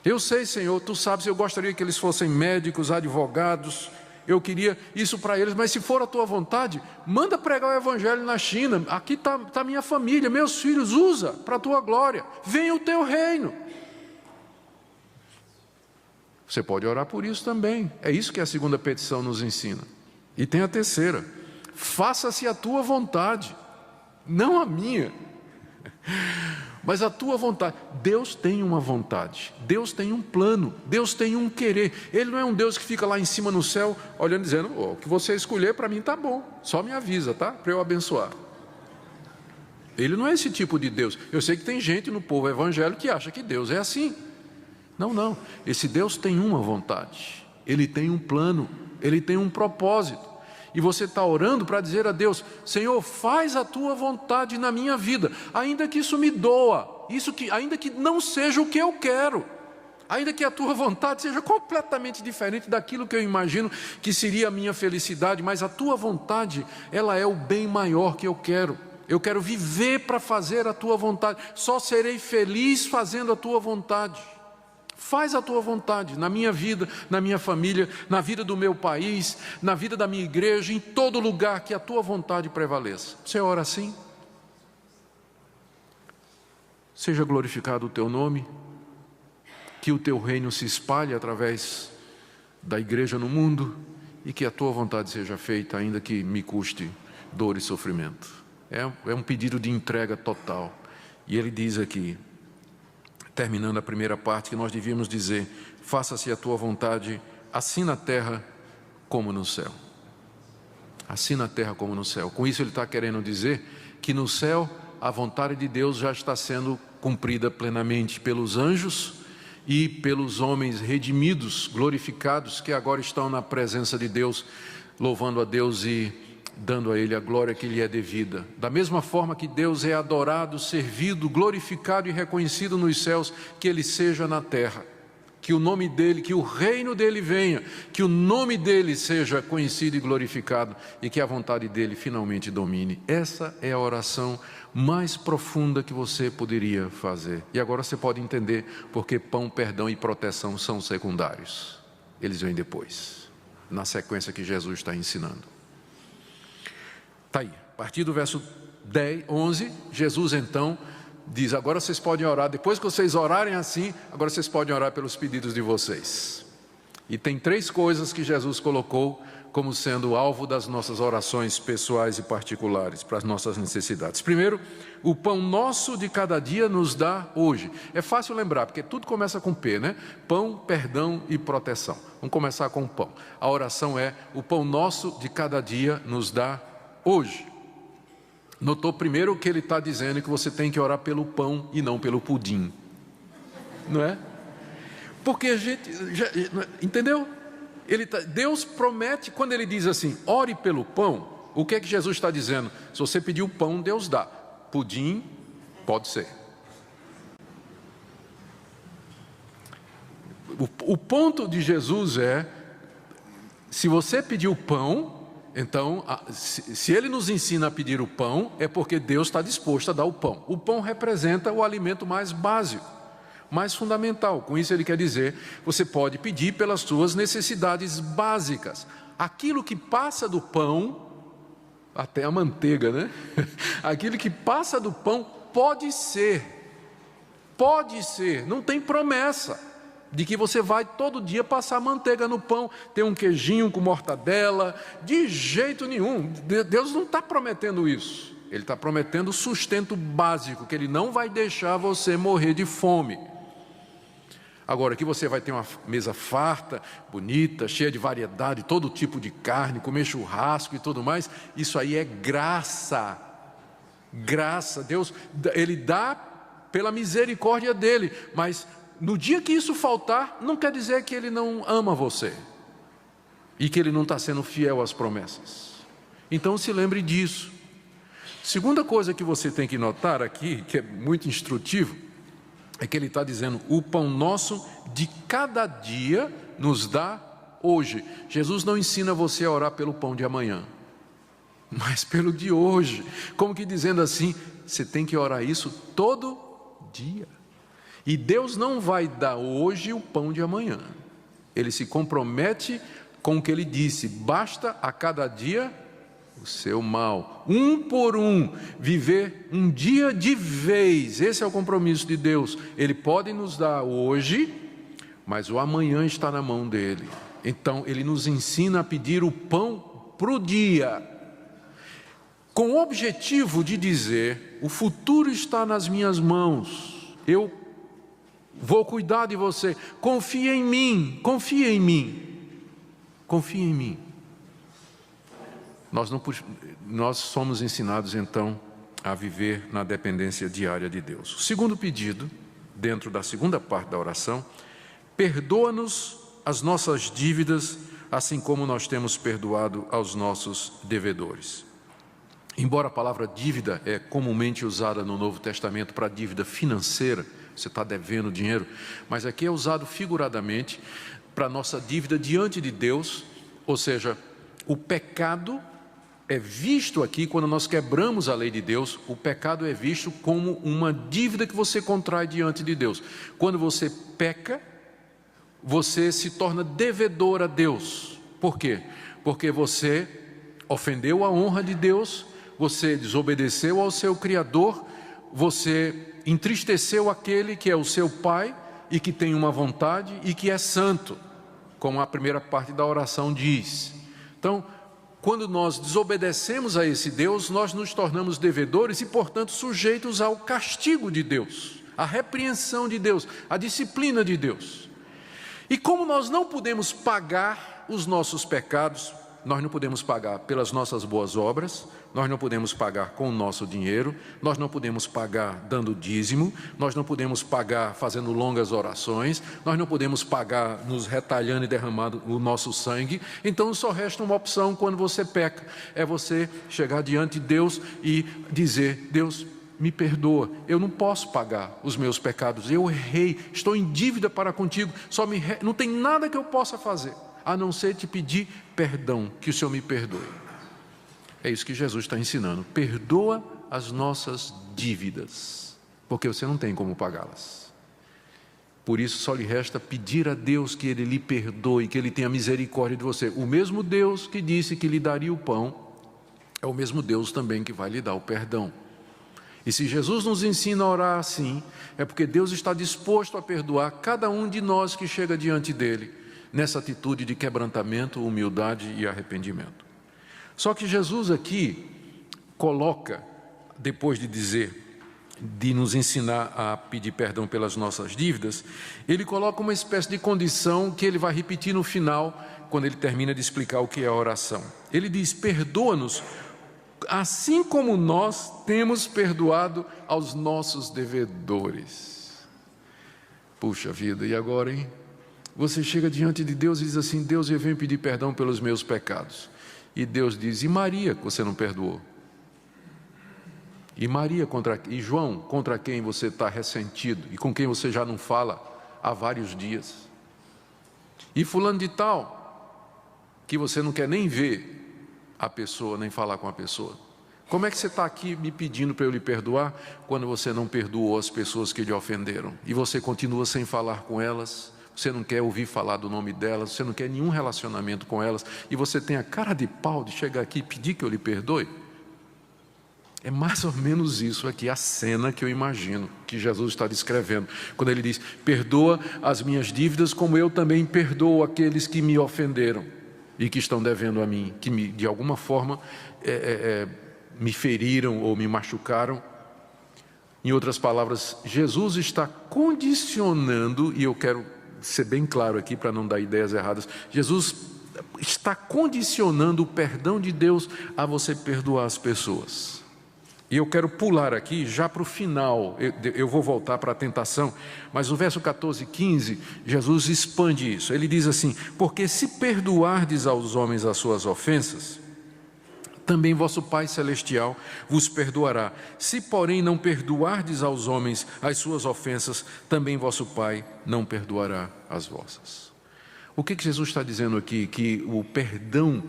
Eu sei, Senhor, Tu sabes, eu gostaria que eles fossem médicos, advogados. Eu queria isso para eles, mas se for a tua vontade, manda pregar o Evangelho na China. Aqui está minha família, meus filhos, usa para a tua glória. Venha o teu reino. Você pode orar por isso também. É isso que a segunda petição nos ensina. E tem a terceira: faça-se a tua vontade, não a minha, mas a tua vontade. Deus tem uma vontade, Deus tem um plano, Deus tem um querer. Ele não é um Deus que fica lá em cima no céu, olhando e dizendo: o que você escolher para mim está bom, só me avisa, tá? Para eu abençoar. Ele não é esse tipo de Deus. Eu sei que tem gente no povo evangélico que acha que Deus é assim. Não, esse Deus tem uma vontade, Ele tem um plano, Ele tem um propósito. E você está orando para dizer a Deus: Senhor, faz a tua vontade na minha vida, ainda que isso me doa, ainda que não seja o que eu quero, ainda que a tua vontade seja completamente diferente daquilo que eu imagino que seria a minha felicidade, mas a tua vontade, ela é o bem maior que eu quero. Eu quero viver para fazer a tua vontade, só serei feliz fazendo a tua vontade. Faz a tua vontade na minha vida, na minha família, na vida do meu país, na vida da minha igreja, em todo lugar, que a tua vontade prevaleça. Você ora assim? Seja glorificado o teu nome, que o teu reino se espalhe através da igreja no mundo e que a tua vontade seja feita, ainda que me custe dor e sofrimento. É um pedido de entrega total. E ele diz aqui, terminando a primeira parte, que nós devíamos dizer: faça-se a tua vontade, assim na terra como no céu. assim na terra como no céu. Com isso ele está querendo dizer que no céu a vontade de Deus já está sendo cumprida plenamente pelos anjos e pelos homens redimidos, glorificados, que agora estão na presença de Deus, louvando a Deus e dando a Ele a glória que lhe é devida. Da mesma forma que Deus é adorado, servido, glorificado e reconhecido nos céus, que Ele seja na terra. Que o nome dEle, que o reino dEle venha, que o nome dEle seja conhecido e glorificado e que a vontade dEle finalmente domine. Essa é a oração mais profunda que você poderia fazer. E agora você pode entender porque pão, perdão e proteção são secundários. Eles vêm depois, na sequência que Jesus está ensinando. Está aí, a partir do verso 11, Jesus então diz, agora vocês podem orar, depois que vocês orarem assim, agora vocês podem orar pelos pedidos de vocês. E tem 3 coisas que Jesus colocou como sendo alvo das nossas orações pessoais e particulares, para as nossas necessidades. Primeiro, o pão nosso de cada dia nos dá hoje. É fácil lembrar, porque tudo começa com P, né? Pão, perdão e proteção. Vamos começar com o pão. A oração é, o pão nosso de cada dia nos dá hoje. Notou primeiro que ele está dizendo que você tem que orar pelo pão e não pelo pudim, não é? Porque a gente, entendeu? Deus promete, quando ele diz assim, ore pelo pão, o que é que Jesus está dizendo? Se você pedir o pão, Deus dá. Pudim, pode ser. O ponto de Jesus é, se você pedir o pão, então, se Ele nos ensina a pedir o pão, é porque Deus está disposto a dar o pão. O pão representa o alimento mais básico, mais fundamental. Com isso Ele quer dizer, você pode pedir pelas suas necessidades básicas. Aquilo que passa do pão, até a manteiga, né? Aquilo que passa do pão pode ser, não tem promessa de que você vai todo dia passar manteiga no pão, ter um queijinho com mortadela, de jeito nenhum. Deus não está prometendo isso. Ele está prometendo o sustento básico, que Ele não vai deixar você morrer de fome. Agora, que você vai ter uma mesa farta, bonita, cheia de variedade, todo tipo de carne, comer churrasco e tudo mais, isso aí é graça. Graça, Deus, Ele dá pela misericórdia dEle, mas no dia que isso faltar, não quer dizer que Ele não ama você e que Ele não está sendo fiel às promessas. Então se lembre disso. Segunda coisa que você tem que notar aqui, que é muito instrutivo, é que Ele está dizendo, o pão nosso de cada dia nos dá hoje. Jesus não ensina você a orar pelo pão de amanhã, mas pelo de hoje. Como que dizendo assim, você tem que orar isso todo dia. E Deus não vai dar hoje o pão de amanhã. Ele se compromete com o que Ele disse, basta a cada dia o seu mal, um por um, viver um dia de vez. Esse é o compromisso de Deus. Ele pode nos dar hoje, mas o amanhã está na mão dEle. Então Ele nos ensina a pedir o pão para o dia, com o objetivo de dizer, o futuro está nas minhas mãos, eu vou cuidar de você, confia em mim, confia em mim, confia em mim. Nós somos ensinados então a viver na dependência diária de Deus. O segundo pedido, dentro da segunda parte da oração, perdoa-nos as nossas dívidas, assim como nós temos perdoado aos nossos devedores. Embora a palavra dívida é comumente usada no Novo Testamento para dívida financeira, você está devendo dinheiro, mas aqui é usado figuradamente para a nossa dívida diante de Deus, ou seja, o pecado é visto aqui, quando nós quebramos a lei de Deus, o pecado é visto como uma dívida que você contrai diante de Deus. Quando você peca, você se torna devedor a Deus. Por quê? Porque você ofendeu a honra de Deus, você desobedeceu ao seu Criador, você entristeceu aquele que é o seu Pai e que tem uma vontade e que é santo, como a primeira parte da oração diz. Então, quando nós desobedecemos a esse Deus, nós nos tornamos devedores e, portanto, sujeitos ao castigo de Deus, à repreensão de Deus, à disciplina de Deus. E como nós não podemos pagar os nossos pecados, nós não podemos pagar pelas nossas boas obras, nós não podemos pagar com o nosso dinheiro, nós não podemos pagar dando dízimo, nós não podemos pagar fazendo longas orações, nós não podemos pagar nos retalhando e derramando o nosso sangue. Então só resta uma opção quando você peca, é você chegar diante de Deus e dizer: Deus, me perdoa, eu não posso pagar os meus pecados, eu errei, estou em dívida para contigo, não tem nada que eu possa fazer, a não ser te pedir perdão, que o Senhor me perdoe. É isso que Jesus está ensinando: perdoa as nossas dívidas, porque você não tem como pagá-las. Por isso só lhe resta pedir a Deus que Ele lhe perdoe, que Ele tenha misericórdia de você. O mesmo Deus que disse que lhe daria o pão, é o mesmo Deus também que vai lhe dar o perdão. E se Jesus nos ensina a orar assim, é porque Deus está disposto a perdoar cada um de nós que chega diante dEle, nessa atitude de quebrantamento, humildade e arrependimento. Só que Jesus aqui coloca, depois de nos ensinar a pedir perdão pelas nossas dívidas, Ele coloca uma espécie de condição que Ele vai repetir no final, quando Ele termina de explicar o que é a oração. Ele diz: perdoa-nos, assim como nós temos perdoado aos nossos devedores. Puxa vida, e agora, hein? Você chega diante de Deus e diz assim: Deus, eu venho pedir perdão pelos meus pecados. E Deus diz: e Maria, que você não perdoou? E Maria, e João, contra quem você está ressentido e com quem você já não fala há vários dias? E fulano de tal, que você não quer nem ver a pessoa, nem falar com a pessoa. Como é que você está aqui me pedindo para eu lhe perdoar, quando você não perdoou as pessoas que lhe ofenderam? E você continua sem falar com elas, você não quer ouvir falar do nome delas, você não quer nenhum relacionamento com elas, e você tem a cara de pau de chegar aqui e pedir que eu lhe perdoe? É mais ou menos isso aqui, a cena que eu imagino que Jesus está descrevendo, quando Ele diz: perdoa as minhas dívidas, como eu também perdoo aqueles que me ofenderam e que estão devendo a mim, que de alguma forma me feriram ou me machucaram. Em outras palavras, Jesus está condicionando, e eu quero ser bem claro aqui para não dar ideias erradas, Jesus está condicionando o perdão de Deus a você perdoar as pessoas. E eu quero pular aqui já para o final, eu vou voltar para a tentação, mas no verso 14 e 15, Jesus expande isso. Ele diz assim: porque se perdoardes aos homens as suas ofensas, também vosso Pai Celestial vos perdoará. Se, porém, não perdoardes aos homens as suas ofensas, também vosso Pai não perdoará as vossas. O que Jesus está dizendo aqui? Que o perdão,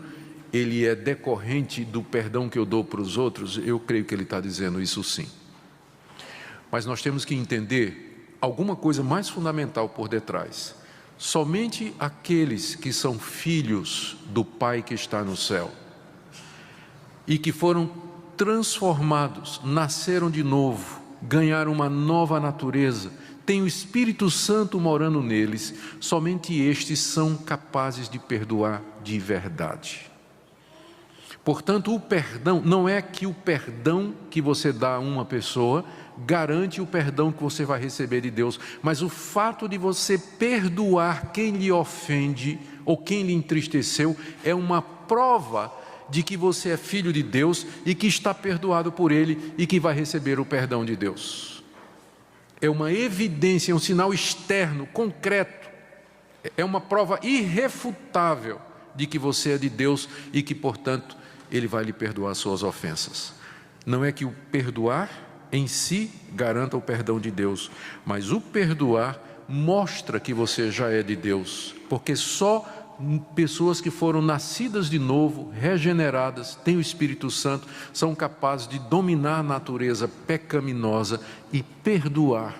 ele é decorrente do perdão que eu dou para os outros? Eu creio que ele está dizendo isso sim. Mas nós temos que entender alguma coisa mais fundamental por detrás. Somente aqueles que são filhos do Pai que está no céu e que foram transformados, nasceram de novo, ganharam uma nova natureza, têm o Espírito Santo morando neles, somente estes são capazes de perdoar de verdade. Portanto, o perdão, não é que o perdão que você dá a uma pessoa garante o perdão que você vai receber de Deus, mas o fato de você perdoar quem lhe ofende ou quem lhe entristeceu é uma prova de que você é filho de Deus e que está perdoado por Ele e que vai receber o perdão de Deus. É uma evidência, é um sinal externo, concreto, é uma prova irrefutável de que você é de Deus e que, portanto, Ele vai lhe perdoar as suas ofensas. Não é que o perdoar em si garanta o perdão de Deus, mas o perdoar mostra que você já é de Deus, porque só pessoas que foram nascidas de novo, regeneradas, têm o Espírito Santo, são capazes de dominar a natureza pecaminosa e perdoar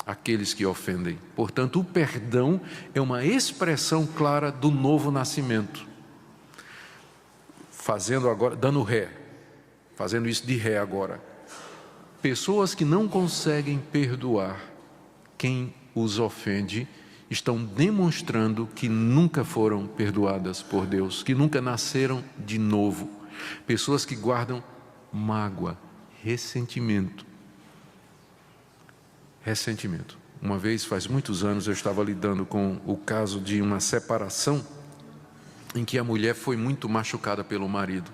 aqueles que ofendem. Portanto, o perdão é uma expressão clara do novo nascimento. Fazendo agora, dando ré, fazendo isso de ré agora. Pessoas que não conseguem perdoar quem os ofende estão demonstrando que nunca foram perdoadas por Deus, que nunca nasceram de novo. Pessoas que guardam mágoa, ressentimento. Uma vez, faz muitos anos, eu estava lidando com o caso de uma separação em que a mulher foi muito machucada pelo marido.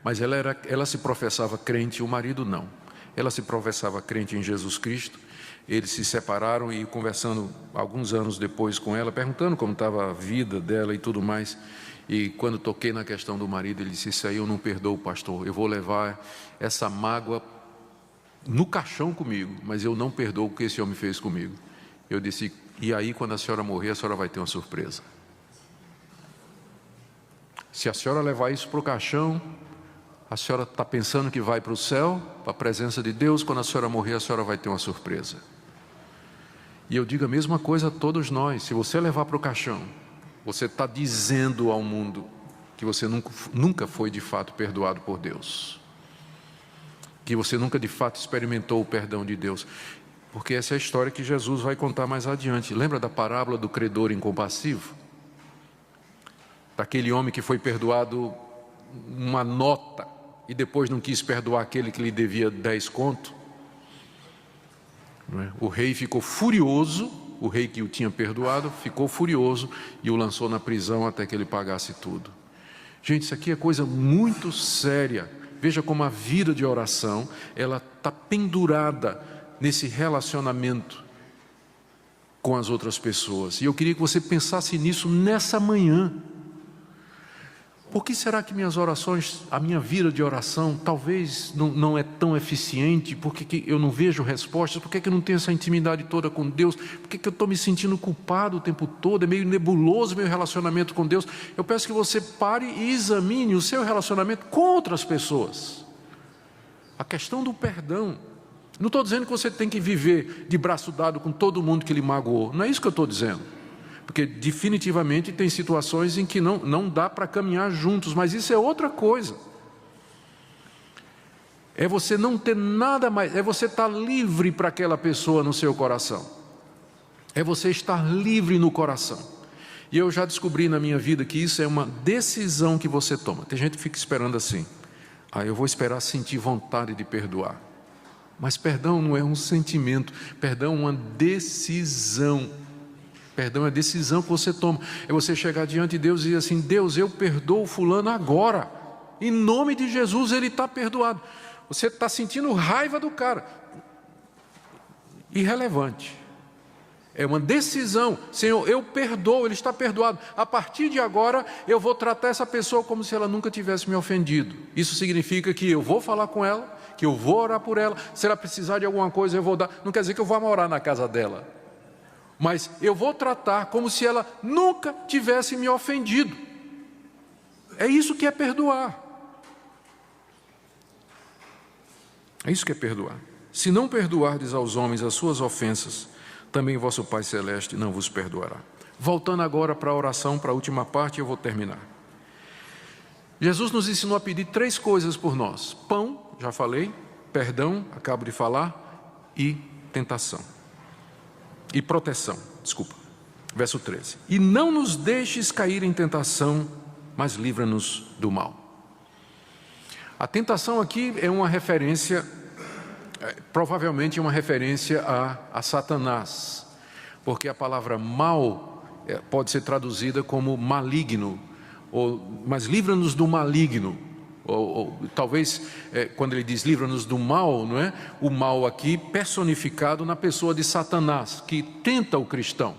Mas ela se professava crente, o marido não. Ela se professava crente em Jesus Cristo. Eles se separaram e conversando alguns anos depois com ela, perguntando como estava a vida dela e tudo mais. E quando toquei na questão do marido, ele disse: isso aí eu não perdoo, pastor. Eu vou levar essa mágoa no caixão comigo, mas eu não perdoo o que esse homem fez comigo. Eu disse: e aí quando a senhora morrer, a senhora vai ter uma surpresa. Se a senhora levar isso para o caixão, a senhora está pensando que vai para o céu, para a presença de Deus. Quando a senhora morrer, a senhora vai ter uma surpresa. E eu digo a mesma coisa a todos nós. Se você levar para o caixão, você está dizendo ao mundo que você nunca foi de fato perdoado por Deus, que você nunca de fato experimentou o perdão de Deus. Porque essa é a história que Jesus vai contar mais adiante. Lembra da parábola do credor incompassivo? Daquele homem que foi perdoado uma nota e depois não quis perdoar aquele que lhe devia 10 contos. O rei ficou furioso, o rei que o tinha perdoado ficou furioso e o lançou na prisão até que ele pagasse tudo. Gente, isso aqui é coisa muito séria. Veja como a vida de oração, ela está pendurada nesse relacionamento com as outras pessoas. E eu queria que você pensasse nisso nessa manhã. Por que será que minhas orações, a minha vida de oração, talvez não é tão eficiente? Por que eu não vejo respostas? Por que eu não tenho essa intimidade toda com Deus? Por que eu estou me sentindo culpado o tempo todo? É meio nebuloso meu relacionamento com Deus. Eu peço que você pare e examine o seu relacionamento com outras pessoas. A questão do perdão. Não estou dizendo que você tem que viver de braço dado com todo mundo que lhe magoou. Não é isso que eu estou dizendo. Porque definitivamente tem situações em que não dá para caminhar juntos, mas isso é outra coisa. É você não ter nada mais, é você estar livre para aquela pessoa no seu coração. É você estar livre no coração. E eu já descobri na minha vida que isso é uma decisão que você toma. Tem gente que fica esperando assim: eu vou esperar sentir vontade de perdoar. Mas perdão não é um sentimento, perdão é uma decisão. Perdão é a decisão que você toma. É você chegar diante de Deus e dizer assim: Deus, eu perdoo fulano agora. Em nome de Jesus, ele está perdoado. Você está sentindo raiva do cara. Irrelevante. É uma decisão. Senhor, eu perdoo, ele está perdoado. A partir de agora, eu vou tratar essa pessoa como se ela nunca tivesse me ofendido. Isso significa que eu vou falar com ela, que eu vou orar por ela. Se ela precisar de alguma coisa, eu vou dar. Não quer dizer que eu vá morar na casa dela, mas eu vou tratar como se ela nunca tivesse me ofendido. É isso que é perdoar. É isso que é perdoar. Se não perdoardes aos homens as suas ofensas, também vosso Pai Celeste não vos perdoará. Voltando agora para a oração, para a última parte, eu vou terminar. Jesus nos ensinou a pedir 3 coisas por nós: pão, já falei, perdão, acabo de falar, e tentação. E proteção, desculpa. Verso 13. E não nos deixes cair em tentação, mas livra-nos do mal. A tentação aqui é uma referência, provavelmente uma referência a Satanás, porque a palavra mal pode ser traduzida como maligno, mas livra-nos do maligno. Ou talvez quando ele diz livra-nos do mal, não é? O mal aqui personificado na pessoa de Satanás, que tenta o cristão.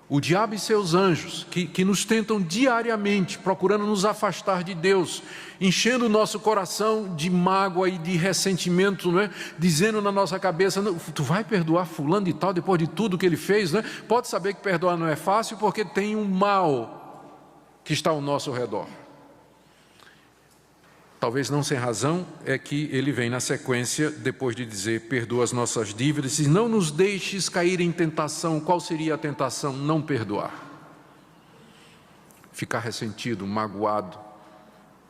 O diabo e seus anjos, que nos tentam diariamente, procurando nos afastar de Deus, enchendo o nosso coração de mágoa e de ressentimento, não é? Dizendo na nossa cabeça: tu vai perdoar fulano e tal depois de tudo que ele fez, não é? Pode saber que perdoar não é fácil, porque tem um mal que está ao nosso redor. Talvez não sem razão, é que ele vem na sequência, depois de dizer perdoa as nossas dívidas, e não nos deixes cair em tentação. Qual seria a tentação? Não perdoar. Ficar ressentido, magoado,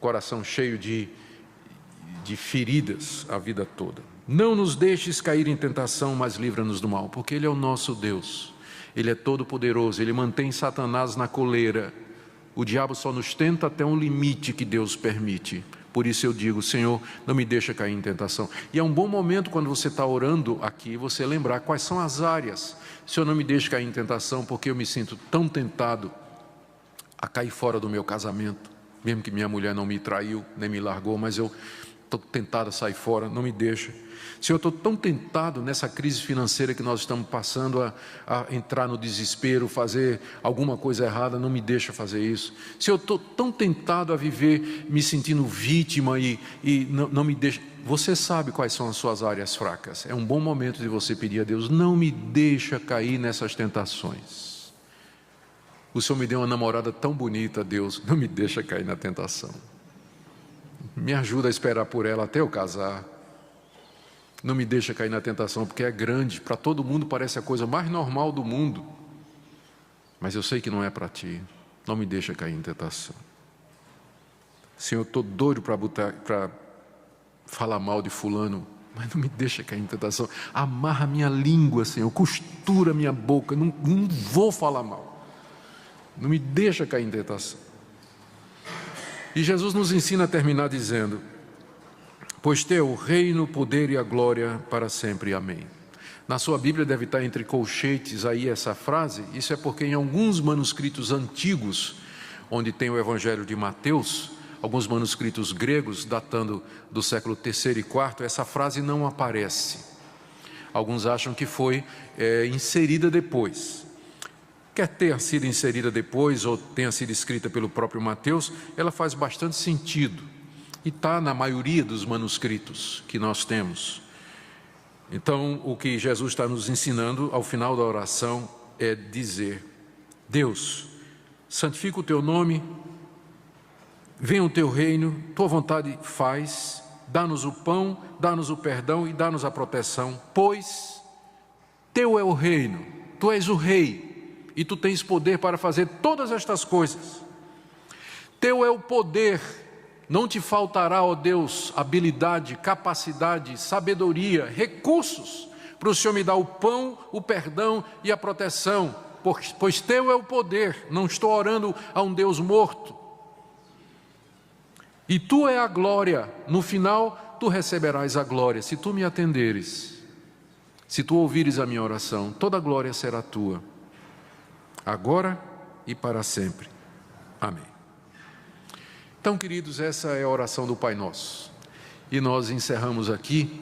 coração cheio de feridas a vida toda. Não nos deixes cair em tentação, mas livra-nos do mal, porque Ele é o nosso Deus. Ele é todo poderoso, Ele mantém Satanás na coleira. O diabo só nos tenta até um limite que Deus permite, Por isso eu digo, Senhor, não me deixa cair em tentação. E é um bom momento quando você está orando aqui, você lembrar quais são as áreas. Senhor, não me deixa cair em tentação, porque eu me sinto tão tentado a cair fora do meu casamento, mesmo que minha mulher não me traiu, nem me largou, mas eu estou tentado a sair fora, não me deixa. Senhor, eu estou tão tentado nessa crise financeira que nós estamos passando a entrar no desespero, fazer alguma coisa errada, não me deixa fazer isso. Senhor, eu estou tão tentado a viver me sentindo vítima e não me deixa. Você sabe quais são as suas áreas fracas. É um bom momento de você pedir a Deus, não me deixa cair nessas tentações. O Senhor me deu uma namorada tão bonita, Deus, não me deixa cair na tentação. Me ajuda a esperar por ela até eu casar. Não me deixa cair na tentação, porque é grande. Para todo mundo parece a coisa mais normal do mundo. Mas eu sei que não é para ti. Não me deixa cair em tentação. Senhor, eu estou doido para falar mal de fulano, mas não me deixa cair em tentação. Amarra minha língua, Senhor. Costura minha boca. Não vou falar mal. Não me deixa cair em tentação. E Jesus nos ensina a terminar dizendo: pois teu o reino, o poder e a glória para sempre. Amém. Na sua Bíblia deve estar entre colchetes aí essa frase. Isso é porque em alguns manuscritos antigos, onde tem o Evangelho de Mateus, alguns manuscritos gregos, datando do século III e IV, essa frase não aparece. Alguns acham que foi inserida depois. Quer ter sido inserida depois ou tenha sido escrita pelo próprio Mateus, ela faz bastante sentido. E está na maioria dos manuscritos que nós temos. Então, o que Jesus está nos ensinando ao final da oração é dizer: Deus, santifica o teu nome, venha o teu reino, tua vontade faz, dá-nos o pão, dá-nos o perdão e dá-nos a proteção, pois teu é o reino, tu és o rei e tu tens poder para fazer todas estas coisas. Teu é o poder. Não te faltará, ó Deus, habilidade, capacidade, sabedoria, recursos para o Senhor me dar o pão, o perdão e a proteção, pois teu é o poder. Não estou orando a um Deus morto. E tu é a glória. No final, tu receberás a glória. Se tu me atenderes, se tu ouvires a minha oração, toda a glória será tua, agora e para sempre. Amém. Então, queridos, essa é a oração do Pai Nosso. E nós encerramos aqui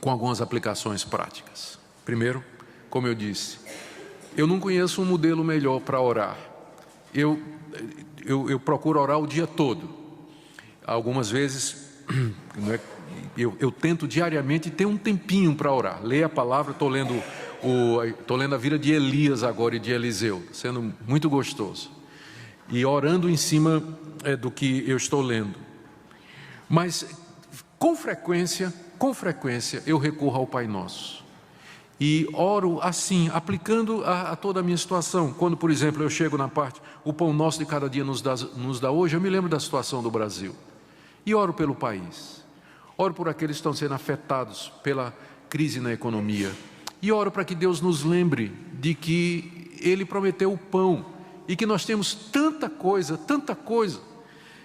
com algumas aplicações práticas. Primeiro, como eu disse, eu não conheço um modelo melhor para orar. Eu procuro orar o dia todo. Algumas vezes, eu tento diariamente ter um tempinho para orar. Ler a palavra, estou lendo a vida de Elias agora e de Eliseu, sendo muito gostoso. E orando em cima do que eu estou lendo. Mas, com frequência, eu recorro ao Pai Nosso. E oro assim, aplicando a toda a minha situação. Quando, por exemplo, eu chego na parte, o pão nosso de cada dia nos dá hoje, eu me lembro da situação do Brasil. E oro pelo país. Oro por aqueles que estão sendo afetados pela crise na economia. E oro para que Deus nos lembre de que Ele prometeu o pão. E que nós temos tanta coisa,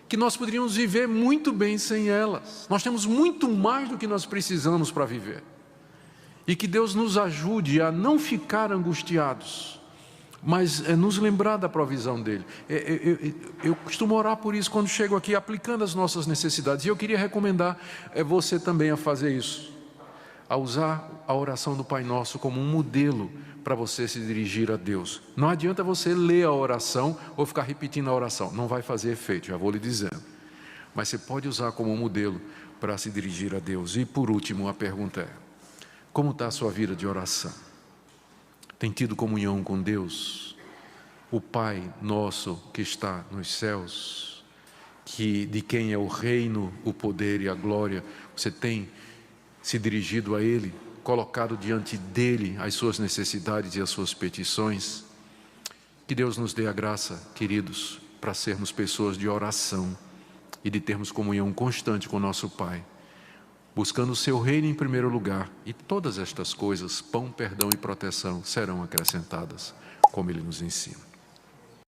que nós poderíamos viver muito bem sem elas. Nós temos muito mais do que nós precisamos para viver. E que Deus nos ajude a não ficar angustiados, mas nos lembrar da provisão dEle. Eu costumo orar por isso quando chego aqui, aplicando as nossas necessidades. E eu queria recomendar você também a fazer isso. A usar a oração do Pai Nosso como um modelo para você se dirigir a Deus. Não adianta você ler a oração ou ficar repetindo a oração. Não vai fazer efeito, já vou lhe dizendo. Mas você pode usar como um modelo para se dirigir a Deus. E por último, a pergunta é: como está a sua vida de oração? Tem tido comunhão com Deus? O Pai Nosso que está nos céus, de quem é o reino, o poder e a glória, você tem se dirigido a Ele, colocado diante dEle as suas necessidades e as suas petições? Que Deus nos dê a graça, queridos, para sermos pessoas de oração e de termos comunhão constante com o nosso Pai, buscando o seu reino em primeiro lugar, e todas estas coisas, pão, perdão e proteção, serão acrescentadas, como Ele nos ensina.